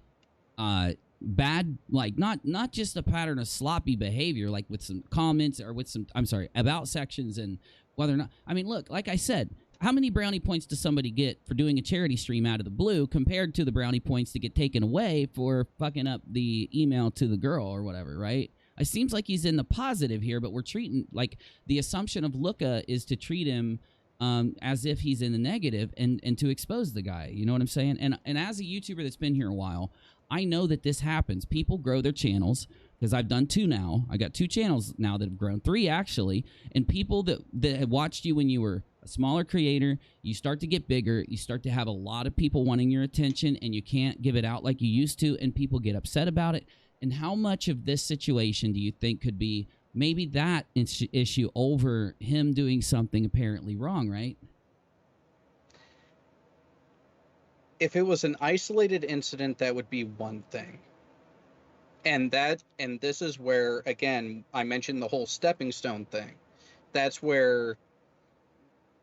bad, like not just a pattern of sloppy behavior, like with some comments or with some, about sections and whether or not, I mean, look, like I said, how many brownie points does somebody get for doing a charity stream out of the blue compared to the brownie points to get taken away for fucking up the email to the girl or whatever, right? It seems like he's in the positive here, but we're treating, like, the assumption of Looka is to treat him as if he's in the negative and to expose the guy. You know what I'm saying? And as a YouTuber that's been here a while, I know that this happens. People grow their channels, because I've done 2 now. I got 2 channels now that have grown, 3 actually. And people that had watched you when you were a smaller creator, you start to get bigger. You start to have a lot of people wanting your attention, and you can't give it out like you used to, and people get upset about it. And how much of this situation do you think could be maybe that issue over him doing something apparently wrong, right? If it was an isolated incident, that would be one thing. And this is where, again, I mentioned the whole stepping stone thing. That's where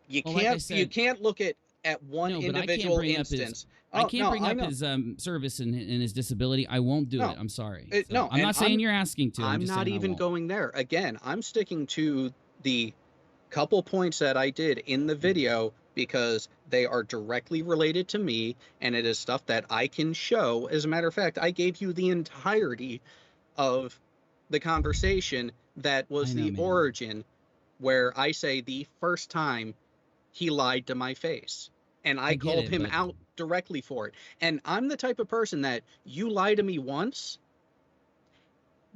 you can't look at one individual instance. I can't bring up his service and his disability. I won't do it. I'm sorry. I'm not saying you're asking to. I'm not even going there. Again, I'm sticking to the couple points that I did in the video, because they are directly related to me, and it is stuff that I can show. As a matter of fact, I gave you the entirety of the conversation that was the origin, where I say the first time he lied to my face, and I called him out directly for it. And I'm the type of person that, you lie to me once,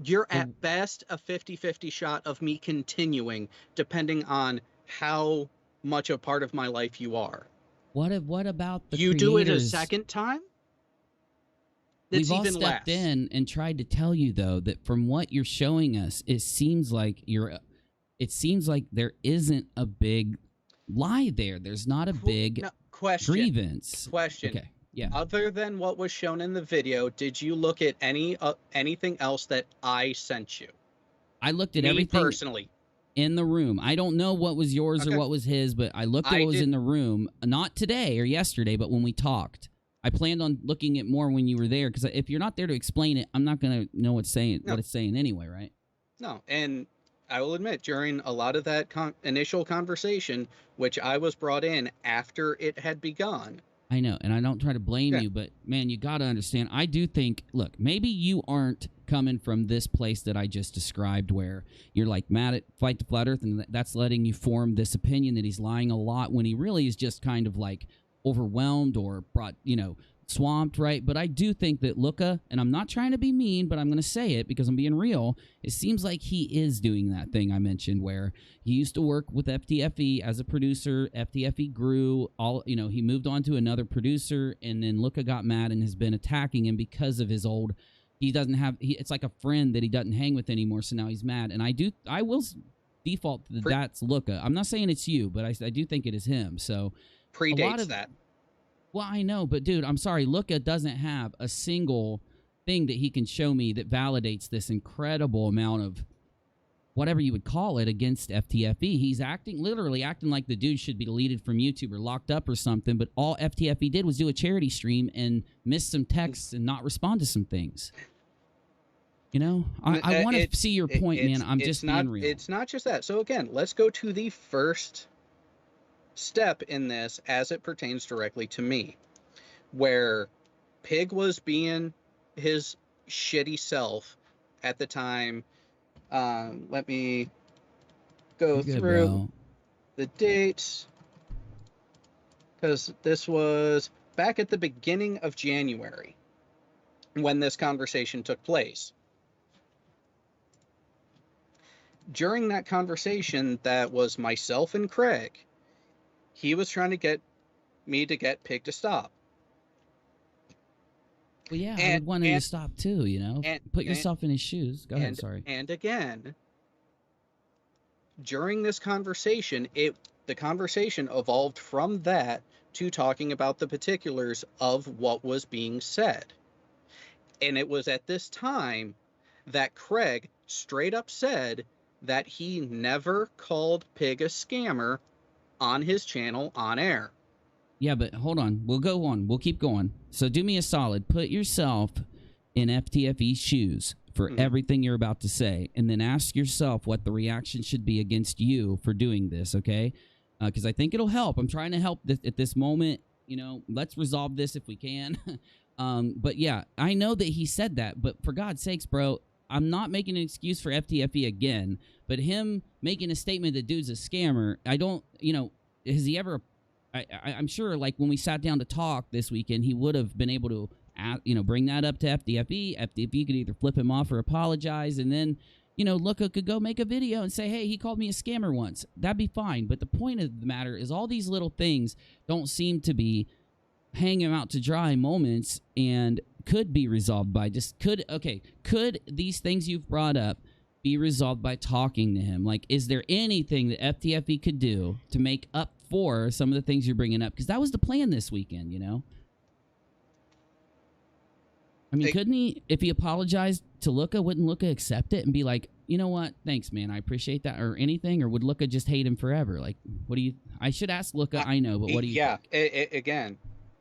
you're at best a 50-50 shot of me continuing, depending on how much a part of my life you are. What about the you creators? Do it a second time? We've all stepped in and tried to tell you, though, that from what you're showing us, it seems like there isn't a big lie there. There's not a big grievance. Okay. Yeah. Other than what was shown in the video, did you look at anything else that I sent you? I looked at everything personally in the room. I don't know what was yours or what was his, but I looked at what was in the room. Not today or yesterday, but when we talked. I planned on looking at more when you were there, because if you're not there to explain it, I'm not going to know what it's saying anyway, right? No, and I will admit, during a lot of that initial conversation, which I was brought in after it had begun. I know, and I don't try to blame you, but, man, you got to understand, I do think, look, maybe you aren't coming from this place that I just described, where you're, like, mad at Fight the Flat Earth, and that's letting you form this opinion that he's lying a lot, when he really is just kind of, like, overwhelmed or swamped, right? But I do think that Looka, and I'm not trying to be mean, but I'm going to say it because I'm being real, it seems like he is doing that thing I mentioned, where he used to work with FTFE as a producer. FTFE grew, he moved on to another producer, and then Looka got mad and has been attacking him because of his old, it's like a friend that he doesn't hang with anymore, so now he's mad. And I will default to that's Looka. I'm not saying it's you, but I do think it is him. So predates that. Well, I know, but dude, I'm sorry. Looka doesn't have a single thing that he can show me that validates this incredible amount of whatever you would call it against FTFE. He's literally acting like the dude should be deleted from YouTube or locked up or something, but all FTFE did was do a charity stream and miss some texts and not respond to some things. You know, I want to see your point, man. I'm just being real. It's not just that. So again, let's go to the first step in this as it pertains directly to me, where Pig was being his shitty self at the time. Let me go through the dates, because this was back at the beginning of January when this conversation took place. During that conversation, that was myself and Craig, he was trying to get me to get Pig to stop. Well, yeah, I would want him to stop too, Put yourself in his shoes. Go ahead, sorry. And again, during this conversation, the conversation evolved from that to talking about the particulars of what was being said. And it was at this time that Craig straight up said that he never called Pig a scammer on his channel on air. Yeah, but hold on. We'll go on. We'll keep going. So do me a solid. Put yourself in FTFE's shoes for everything you're about to say, and then ask yourself what the reaction should be against you for doing this, okay? Because I think it'll help. I'm trying to help at this moment. You know, let's resolve this if we can. But yeah, I know that he said that, but for God's sakes, bro, I'm not making an excuse for FTFE again, but him making a statement that dude's a scammer, I don't, you know, has he ever, I'm sure, like, when we sat down to talk this weekend, he would have been able to, you know, bring that up to FTFE. FTFE could either flip him off or apologize, and then, you know, Looka could go make a video and say, hey, he called me a scammer once. That'd be fine. But the point of the matter is all these little things don't seem to be hanging out to dry moments and could be resolved by just could these things you've brought up be resolved by talking to him? Like, is there anything that FTFE could do to make up for some of the things you're bringing up? Because that was the plan this weekend, you know? I mean, couldn't he, if he apologized to Looka, wouldn't Looka accept it and be like, you know what, thanks, man, I appreciate that, or anything? Or would Looka just hate him forever? Like, what do you, I should ask Looka, I know, but what do you think? Again,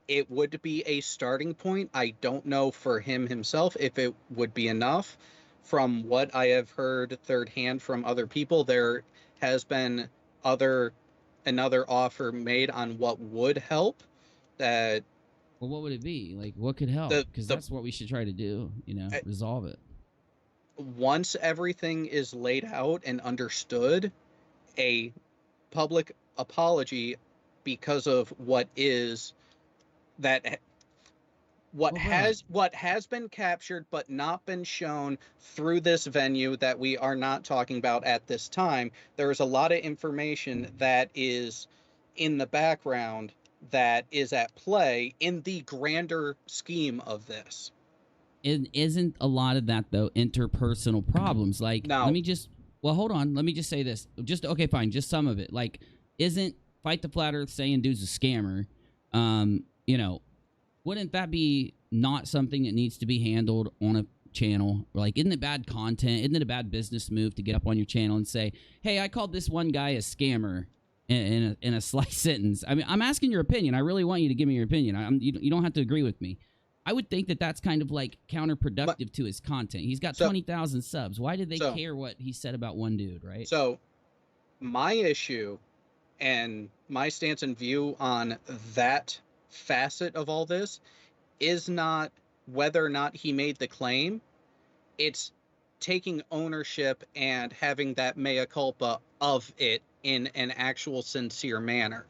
it would be a starting point. I don't know for him himself if it would be enough. From what I have heard third hand from other people, there has been another offer made on what would help. That, well, what would it be? Like, what could help? Because that's what we should try to do, you know, resolve it. Once everything is laid out and understood, a public apology because of what is that what has been captured but not been shown through this venue that we are not talking about at this time. There is a lot of information that is in the background that is at play in the grander scheme of this. It isn't a lot of that, though, interpersonal problems. Like, no. Let me just, well, hold on. Let me just say this. Just, okay, fine, just some of it. Like, isn't Fight the Flat Earth saying dude's a scammer? You know, wouldn't that be not something that needs to be handled on a channel? Like, isn't it bad content? Isn't it a bad business move to get up on your channel and say, hey, I called this one guy a scammer in a slight sentence? I mean, I'm asking your opinion. I really want you to give me your opinion. You don't have to agree with me. I would think that that's kind of like counterproductive to his content. He's got 20,000 subs. Why did they care what he said about one dude, right? So my issue and my stance and view on that facet of all this is not whether or not he made the claim. It's taking ownership and having that mea culpa of it in an actual sincere manner.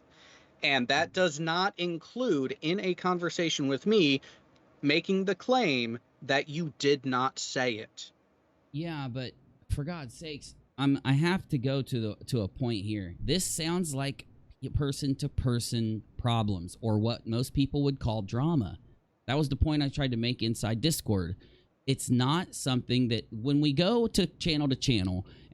And that does not include, in a conversation with me, making the claim that you did not say it. Yeah, but for God's sakes, I have to go to a point here. This sounds like person-to-person problems, or what most people would call drama. That was the point I tried to make inside Discord. It's not something that when we go to channel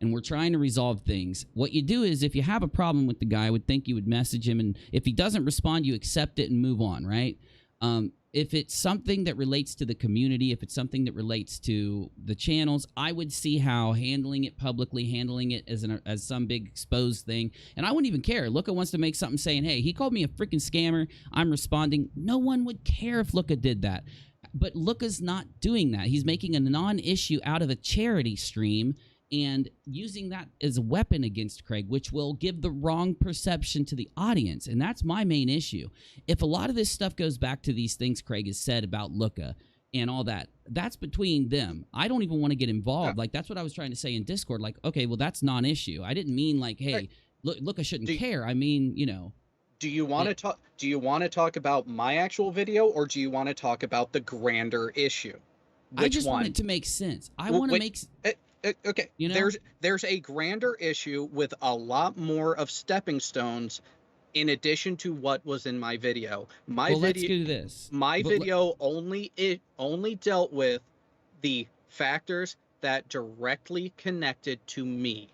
and we're trying to resolve things, what you do is if you have a problem with the guy, I would think you would message him, and if he doesn't respond, you accept it and move on, right? If it's something that relates to the community, if it's something that relates to the channels, I would see how handling it publicly, handling it as some big exposed thing, and I wouldn't even care. Looka wants to make something saying, hey, he called me a freaking scammer, I'm responding. No one would care if Looka did that. But Looka's not doing that. He's making a non-issue out of a charity stream and using that as a weapon against Craig, which will give the wrong perception to the audience. And that's my main issue. If a lot of this stuff goes back to these things Craig has said about Looka and all that, that's between them. I don't even want to get involved. Like, that's what I was trying to say in Discord. Like, okay, well, that's non-issue. I didn't mean like, hey, Looka shouldn't care. I mean, you know. Do you want to talk? Do you want to talk about my actual video, or do you want to talk about the grander issue? I just want it to make sense. I want to make. Okay, you know? There's a grander issue with a lot more of stepping stones in addition to what was in my video. Let's do this. My video only dealt with the factors that directly connected to me.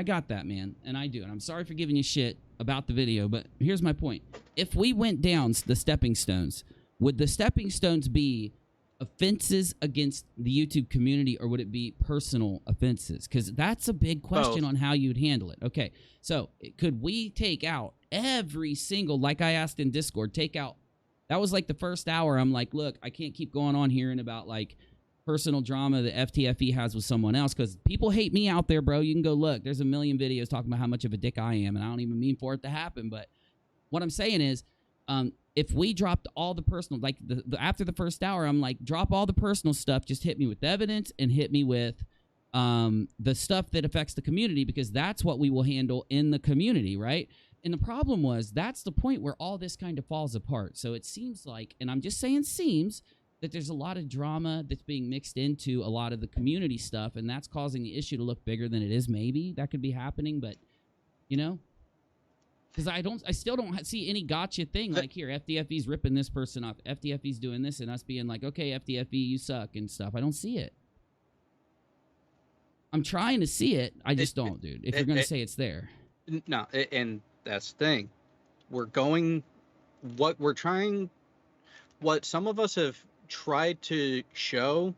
I got that, man, and I do. And I'm sorry for giving you shit about the video, but here's my point. If we went down the stepping stones, would the stepping stones be offenses against the YouTube community, or would it be personal offenses? Because that's a big question on how you'd handle it. Okay, so could we take out every single, like I asked in Discord, take out, that was like the first hour, I'm like, look, I can't keep going on hearing about like personal drama that FTFE has with someone else, because people hate me out there, bro. You can go look. There's a million videos talking about how much of a dick I am, and I don't even mean for it to happen. But what I'm saying is, if we dropped all the personal, like after the first hour, I'm like, drop all the personal stuff, just hit me with evidence and hit me with the stuff that affects the community, because that's what we will handle in the community, right? And the problem was, that's the point where all this kind of falls apart. So it seems like, and I'm just saying seems, that there's a lot of drama that's being mixed into a lot of the community stuff, and that's causing the issue to look bigger than it is. Maybe that could be happening, but, you know, because I still don't see any gotcha thing like, here, FTFE's ripping this person off, FTFE's doing this, and us being like, okay, FTFE, you suck and stuff. I don't see it. I'm trying to see it. I just don't, dude. If you're going to say it's there. No, and that's the thing. What some of us have tried to show,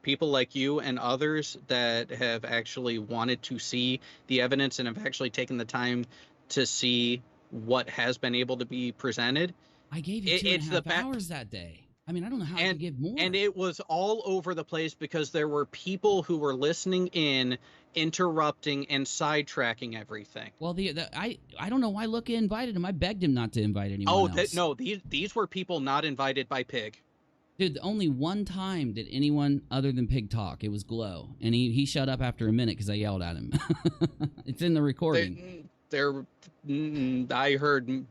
people like you and others that have actually wanted to see the evidence and have actually taken the time to see what has been able to be presented. I gave you 2.5 hours that day. I mean, I don't know how I could give more. And it was all over the place because there were people who were listening in, interrupting and sidetracking everything. Well, I don't know why Looka invited him. I begged him not to invite anyone else. No, these were people not invited by Pig. Dude, only one time did anyone other than Pig talk. It was Glow, and he shut up after a minute because I yelled at him. It's in the recording. I heard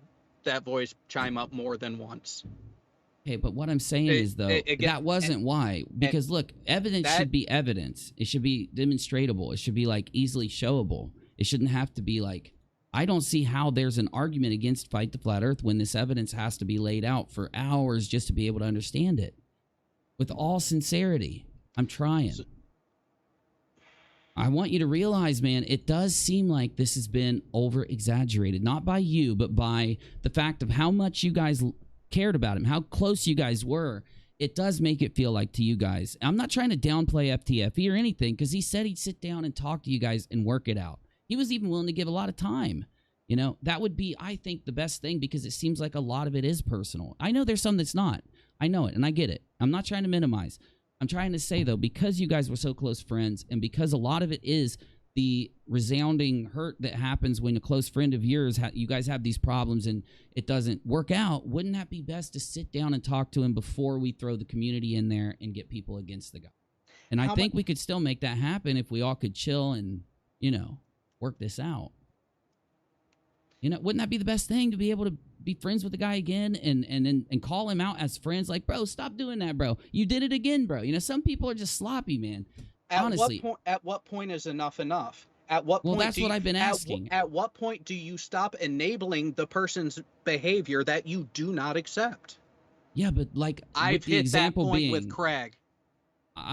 that voice chime up more than once. Okay, but what I'm saying is, though, that wasn't why. Because, look, evidence should be evidence. It should be demonstratable. It should be, like, easily showable. It shouldn't have to be, like, I don't see how there's an argument against Fight the Flat Earth when this evidence has to be laid out for hours just to be able to understand it. With all sincerity, I'm trying. I want you to realize, man, it does seem like this has been over-exaggerated. Not by you, but by the fact of how much you guys cared about him, how close you guys were. It does make it feel like to you guys. I'm not trying to downplay FTFE or anything, because he said he'd sit down and talk to you guys and work it out. He was even willing to give a lot of time. You know, that would be, I think, the best thing, because it seems like a lot of it is personal. I know there's some that's not. I know it, and I get it. I'm not trying to minimize. I'm trying to say, though, because you guys were so close friends, and because a lot of it is the resounding hurt that happens when a close friend of yours, you guys have these problems and it doesn't work out, wouldn't that be best to sit down and talk to him before we throw the community in there and get people against the guy? And I think we could still make that happen if we all could chill and, you know, work this out. You know, wouldn't that be the best thing, to be able to be friends with the guy again and call him out as friends? Like, bro, stop doing that, bro. You did it again, bro. You know, some people are just sloppy, man. Honestly. At what point is enough enough? At what point? Well, that's what I've been asking. At what point do you stop enabling the person's behavior that you do not accept? Yeah, but like, I've hit example that point with Craig.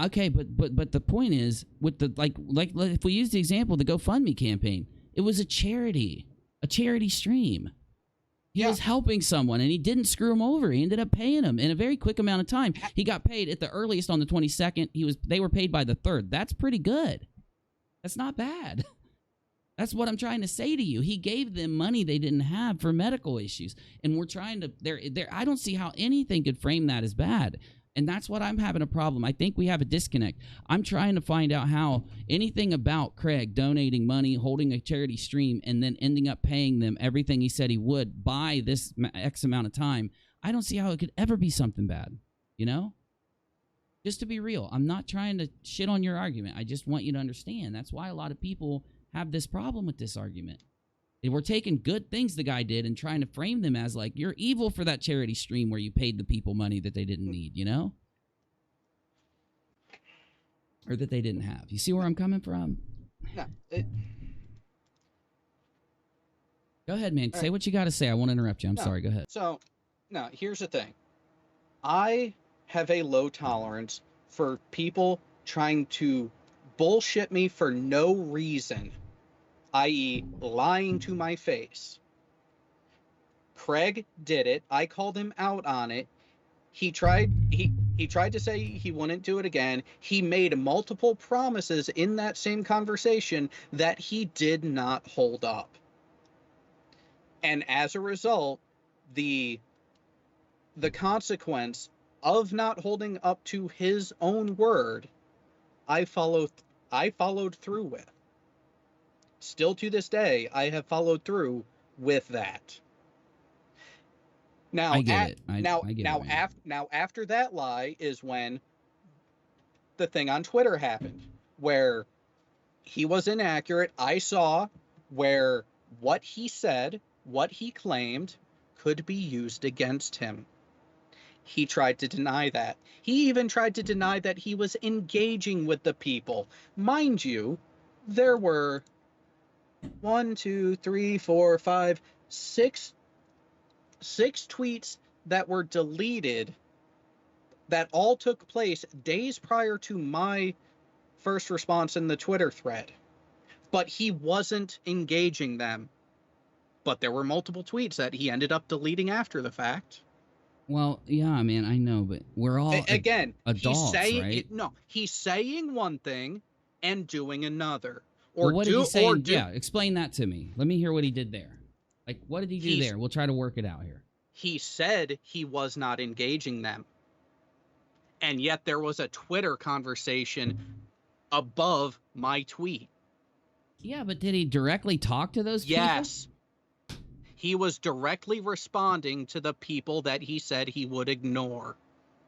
Okay, but the point is, with the like if we use the example of the GoFundMe campaign, it was a charity stream. He was helping someone, and he didn't screw him over. He ended up paying him in a very quick amount of time. He got paid at the earliest on the 22nd. They were paid by the 3rd. That's pretty good. That's not bad. That's what I'm trying to say to you. He gave them money they didn't have for medical issues, and we're trying to. I don't see how anything could frame that as bad. And that's what I'm having a problem. I think we have a disconnect. I'm trying to find out how anything about Craig donating money, holding a charity stream, and then ending up paying them everything he said he would by this X amount of time. I don't see how it could ever be something bad, you know? Just to be real, I'm not trying to shit on your argument. I just want you to understand. That's why a lot of people have this problem with this argument. We're taking good things the guy did and trying to frame them as like, you're evil for that charity stream where you paid the people money that they didn't need, you know? Or that they didn't have. You see where I'm coming from? No. Go ahead, man. Say what you got to say. I won't interrupt you. I'm sorry. Go ahead. So, no, here's the thing. I have a low tolerance for people trying to bullshit me for no reason i.e., lying to my face. Craig did it. I called him out on it. He tried to say he wouldn't do it again. He made multiple promises in that same conversation that he did not hold up. And as a result, the consequence of not holding up to his own word, I followed through with. Still to this day, I have followed through with that. Now, I get it. I get it, now, after that lie is when the thing on Twitter happened, where he was inaccurate. I saw where what he said, what he claimed, could be used against him. He tried to deny that. He even tried to deny that he was engaging with the people. Mind you, there were 1, 2, 3, 4, 5, 6 tweets that were deleted that all took place days prior to my first response in the Twitter thread. But he wasn't engaging them. But there were multiple tweets that he ended up deleting after the fact. Well, yeah, man, I know, but we're all again, adults, right? He's saying one thing and doing another. Or what did he say? Yeah, explain that to me. Let me hear what he did there. Like, what did he do there? We'll try to work it out here. He said he was not engaging them. And yet there was a Twitter conversation above my tweet. Yeah, but did he directly talk to those people? Yes. He was directly responding to the people that he said he would ignore.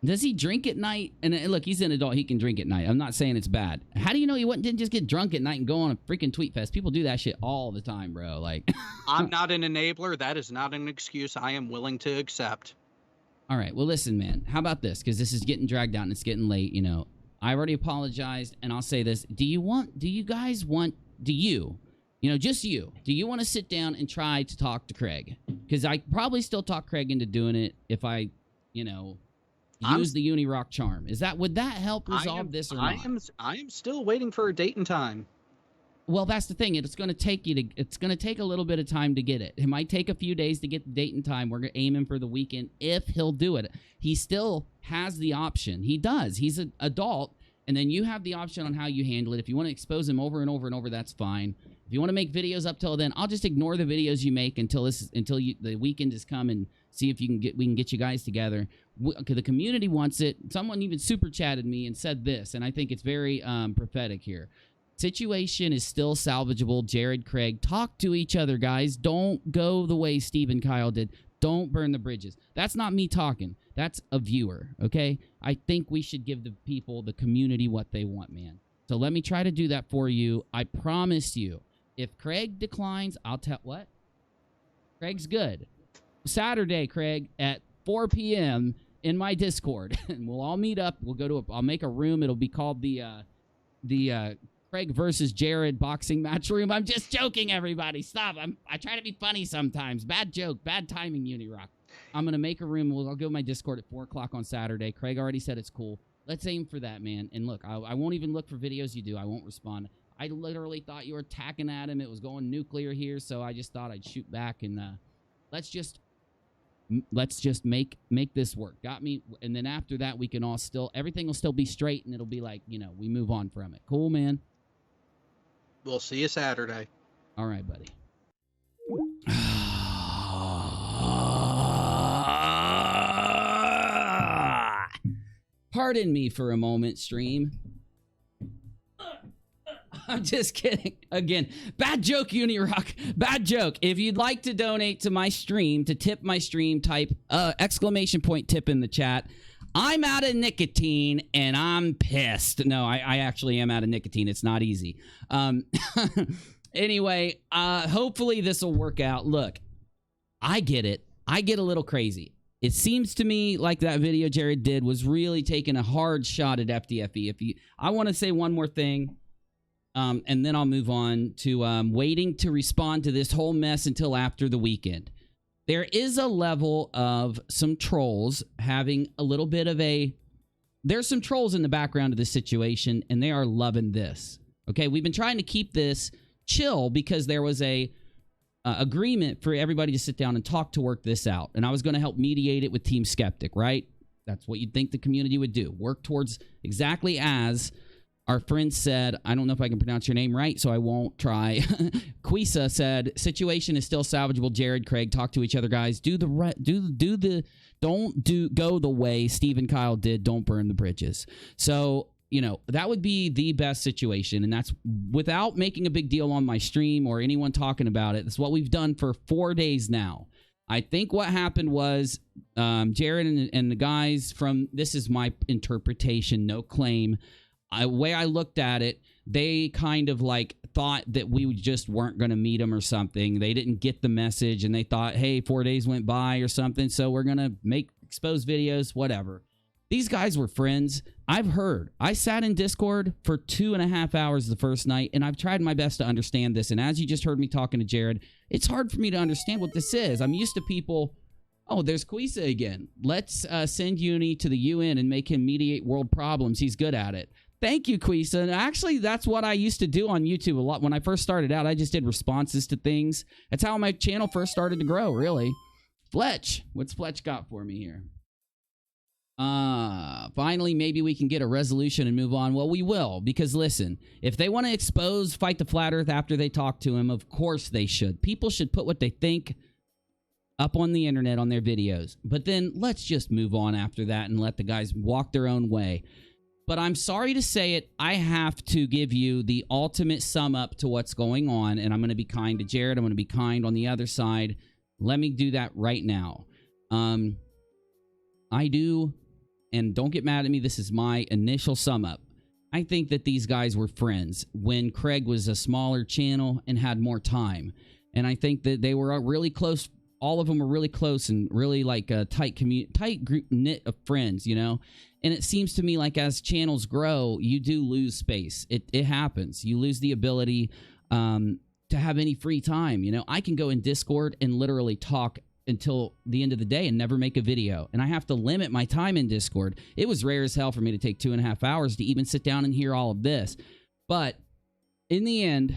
Does he drink at night? And look, he's an adult. He can drink at night. I'm not saying it's bad. How do you know he didn't just get drunk at night and go on a freaking tweet fest? People do that shit all the time, bro. Like, I'm not an enabler. That is not an excuse I am willing to accept. All right. Well, listen, man. How about this? Because this is getting dragged out and it's getting late. You know, I already apologized, and I'll say this: do you guys want? Do you know, just you? Do you want to sit down and try to talk to Craig? Because I probably still talk Craig into doing it if I, you know, use the UNIRock charm. Would that help resolve this or not? I am still waiting for a date and time. Well, that's the thing. It's going to take a little bit of time to get it. It might take a few days to get the date and time. We're aiming for the weekend if he'll do it. He still has the option. He does. He's an adult, and then you have the option on how you handle it. If you want to expose him over and over and over, that's fine. If you want to make videos up till then, I'll just ignore the videos you make until the weekend has come and see if we can get you guys together. The community wants it. Someone even super chatted me and said this, and I think it's very prophetic here. Situation is still salvageable. Jared, Craig, talk to each other, guys. Don't go the way Steve and Kyle did. Don't burn the bridges. That's not me talking. That's a viewer, okay? I think we should give the people, the community, what they want, man. So let me try to do that for you. I promise you. If Craig declines, I'll tell what? Craig's good. Saturday, Craig, at 4 p.m. in my Discord, and we'll all meet up. I'll make a room. It'll be called the Craig versus Jared boxing match room. I'm just joking, everybody. Stop. I try to be funny sometimes. Bad joke. Bad timing, UNIRock. I'm going to make a room. I'll go to my Discord at 4 o'clock on Saturday. Craig already said it's cool. Let's aim for that, man. And look, I won't even look for videos you do. I won't respond. I literally thought you were attacking at him. It was going nuclear here, so I just thought I'd shoot back. And let's just make this work. Got me? And then after that, we can all everything will still be straight, and it'll be like, you know, we move on from it. Cool, man? We'll see you Saturday. All right, buddy. Pardon me for a moment, stream. I'm just kidding. Again, bad joke, UNIRock. Bad joke. If you'd like to donate to my stream, to tip my stream, type exclamation point tip in the chat. I'm out of nicotine and I'm pissed. No, I actually am out of nicotine. It's not easy. Anyway, hopefully this will work out. Look, I get it. I get a little crazy. It seems to me like that video Jared did was really taking a hard shot at FTFE. I want to say one more thing. And then I'll move on to waiting to respond to this whole mess until after the weekend. There is a level of some trolls having a little bit of there's some trolls in the background of this situation, and they are loving this. Okay, we've been trying to keep this chill because there was a agreement for everybody to sit down and talk to work this out. And I was going to help mediate it with Team Skeptic, right? That's what you'd think the community would do. Work towards exactly as our friend said. I don't know if I can pronounce your name right, so I won't try. Quisa said, situation is still salvageable. Jared, Craig, talk to each other, guys. Don't go the way Steve and Kyle did. Don't burn the bridges. So, you know, that would be the best situation. And that's without making a big deal on my stream or anyone talking about it. That's what we've done for 4 days now. I think what happened was Jared and the guys from, this is my interpretation, no claim. Way I looked at it, they kind of like thought that we just weren't going to meet them or something. They didn't get the message and they thought, hey, 4 days went by or something, so we're going to make exposed videos, whatever. These guys were friends. I've heard. I sat in Discord for 2.5 hours the first night, and I've tried my best to understand this. And as you just heard me talking to Jared, it's hard for me to understand what this is. I'm used to people, oh, there's Quisa again. Let's send Uni to the UN and make him mediate world problems. He's good at it. Thank you, Quisa. And actually, that's what I used to do on YouTube a lot. When I first started out, I just did responses to things. That's how my channel first started to grow, really. Fletch. What's Fletch got for me here? Finally, maybe we can get a resolution and move on. Well, we will, because listen, if they want to expose Fight the Flat Earth after they talk to him, of course they should. People should put what they think up on the internet on their videos. But then let's just move on after that and let the guys walk their own way. But I'm sorry to say it, I have to give you the ultimate sum up to what's going on, and I'm going to be kind to Jared. I'm going to be kind on the other side. Let me do that right now. I do, and don't get mad at me, this is my initial sum up. I think that these guys were friends when Craig was a smaller channel and had more time. And I think that they were really close. All of them were really close and really like a tight group knit of friends, you know? And it seems to me like as channels grow, you do lose space. It happens. You lose the ability to have any free time. You know, I can go in Discord and literally talk until the end of the day and never make a video. And I have to limit my time in Discord. It was rare as hell for me to take 2.5 hours to even sit down and hear all of this. But in the end,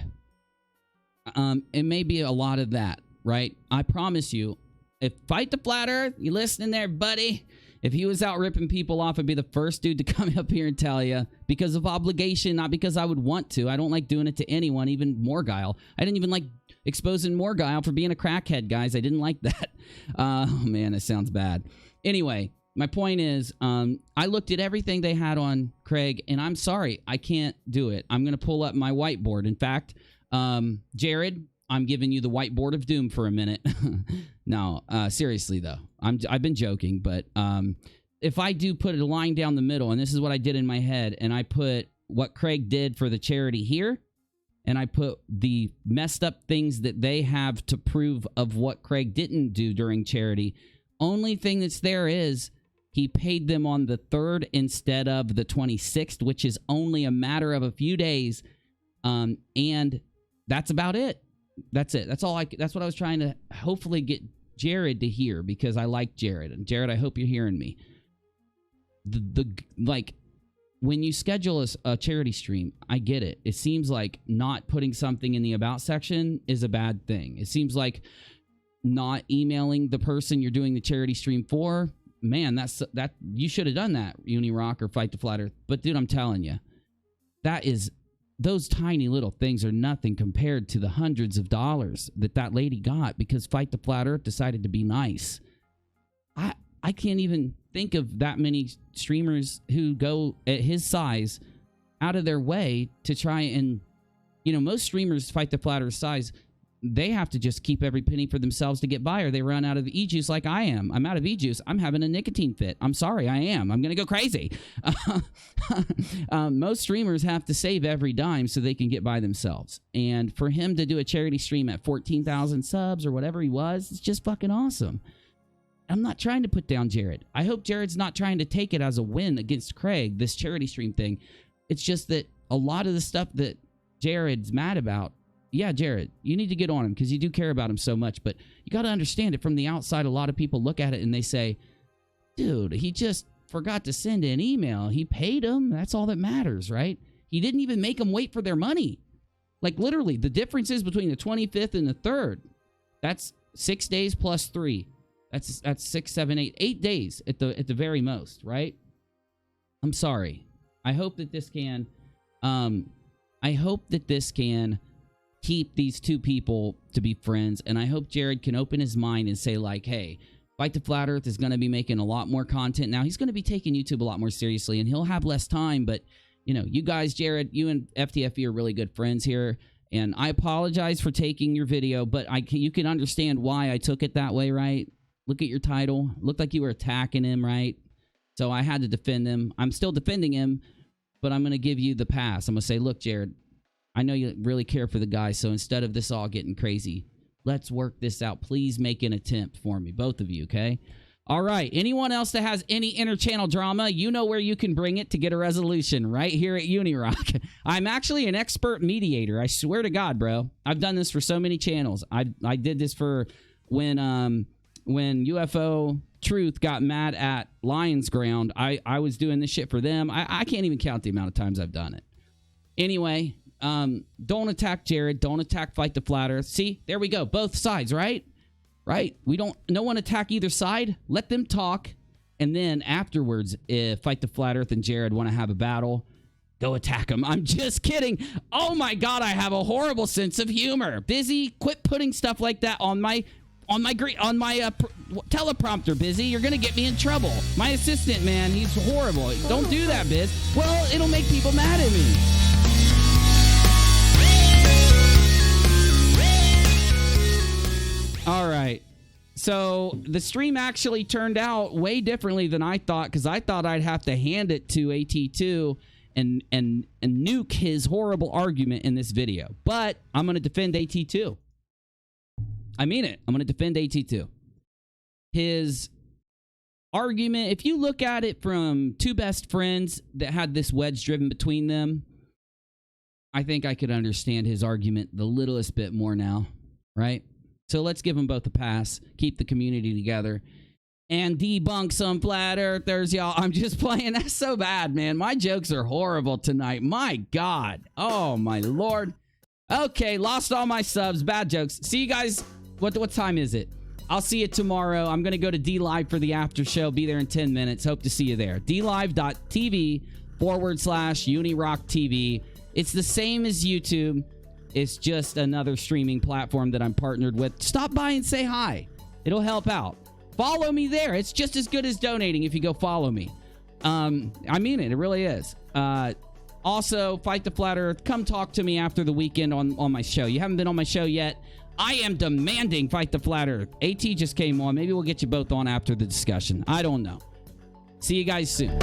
it may be a lot of that, right? I promise you, if Fight the Flat Earth, you listening there, buddy? If he was out ripping people off, I'd be the first dude to come up here and tell you, because of obligation, not because I would want to. I don't like doing it to anyone, even Morguile. I didn't even like exposing Morguile for being a crackhead, guys. I didn't like that. Oh, man, it sounds bad. Anyway, my point is, I looked at everything they had on Craig, and I'm sorry, I can't do it. I'm going to pull up my whiteboard. In fact, Jared, I'm giving you the whiteboard of doom for a minute. No, seriously, though. I've been joking, but if I do put a line down the middle, and this is what I did in my head, and I put what Craig did for the charity here, and I put the messed up things that they have to prove of what Craig didn't do during charity, only thing that's there is he paid them on the 3rd instead of the 26th, which is only a matter of a few days, and that's about it. That's it. That's all that's what I was trying to hopefully get Jared to hear, because I like Jared. And Jared, I hope you're hearing me. Like when you schedule a charity stream, I get it. It seems like not putting something in the about section is a bad thing. It seems like not emailing the person you're doing the charity stream for. Man, that you should have done that, UNIRock or Fight the Flat Earth. But dude, I'm telling you, those tiny little things are nothing compared to the hundreds of dollars that lady got because Fight the Flat Earth decided to be nice. I can't even think of that many streamers who go at his size out of their way to try and, you know, most streamers Fight the Flat Earth size, they have to just keep every penny for themselves to get by, or they run out of e-juice like I am. I'm out of e-juice. I'm having a nicotine fit. I'm sorry, I am. I'm going to go crazy. Most streamers have to save every dime so they can get by themselves. And for him to do a charity stream at 14,000 subs or whatever he was, it's just fucking awesome. I'm not trying to put down Jared. I hope Jared's not trying to take it as a win against Craig, this charity stream thing. It's just that a lot of the stuff that Jared's mad about, yeah, Jared, you need to get on him because you do care about him so much. But you got to understand it from the outside. A lot of people look at it and they say, dude, he just forgot to send an email. He paid him. That's all that matters, right? He didn't even make them wait for their money. Like literally, the difference is between the 25th and the 3rd. That's 6 days plus 3. That's 6, 7, 8, 8 days at the very most, right? I'm sorry. I hope that this can keep these two people to be friends, and I hope Jared can open his mind and say, like, hey, Fight the Flat Earth is going to be making a lot more content now. He's going to be taking YouTube a lot more seriously, and he'll have less time, but, you know, you guys, Jared, you and FTFE are really good friends here, and I apologize for taking your video, but you can understand why I took it that way, right? Look at your title. Looked like you were attacking him, right? So I had to defend him. I'm still defending him, but I'm going to give you the pass. I'm going to say, look, Jared, I know you really care for the guy, so instead of this all getting crazy, let's work this out. Please make an attempt for me, both of you, okay? All right. Anyone else that has any inter-channel drama, you know where you can bring it to get a resolution, right here at UNIRock. I'm actually an expert mediator. I swear to God, bro. I've done this for so many channels. I did this for when UFO Truth got mad at Lions Ground. I was doing this shit for them. I can't even count the amount of times I've done it. Anyway, don't attack Jared. Don't attack Fight the Flat Earth. See, there we go. Both sides, right? Right? No one attack either side. Let them talk. And then afterwards, if Fight the Flat Earth and Jared want to have a battle, go attack them. I'm just kidding. Oh my God, I have a horrible sense of humor. Busy, quit putting stuff like that on my teleprompter, Busy. You're gonna get me in trouble. My assistant, man, he's horrible. Don't do that, Biz. Well, it'll make people mad at me. All right. So the stream actually turned out way differently than I thought, because I thought I'd have to hand it to AT2 and nuke his horrible argument in this video. But I'm going to defend AT2. I mean it. I'm going to defend AT2. His argument, if you look at it from two best friends that had this wedge driven between them, I think I could understand his argument the littlest bit more now, right? So let's give them both a pass, keep the community together, and debunk some flat earthers, y'all. I'm just playing. That's so bad, man. My jokes are horrible tonight. My God. Oh, my Lord. Okay, lost all my subs. Bad jokes. See you guys. What time is it? I'll see you tomorrow. I'm going to go to DLive for the after show. Be there in 10 minutes. Hope to see you there. DLive.tv/UNIRocktv. It's the same as YouTube. It's just another streaming platform that I'm partnered with. Stop by and say hi. It'll help out. Follow me there. It's just as good as donating if you go follow me. I mean it. It really is. Also, Fight the Flat Earth. Come talk to me after the weekend on my show. You haven't been on my show yet. I am demanding Fight the Flat Earth. AT just came on. Maybe we'll get you both on after the discussion. I don't know. See you guys soon.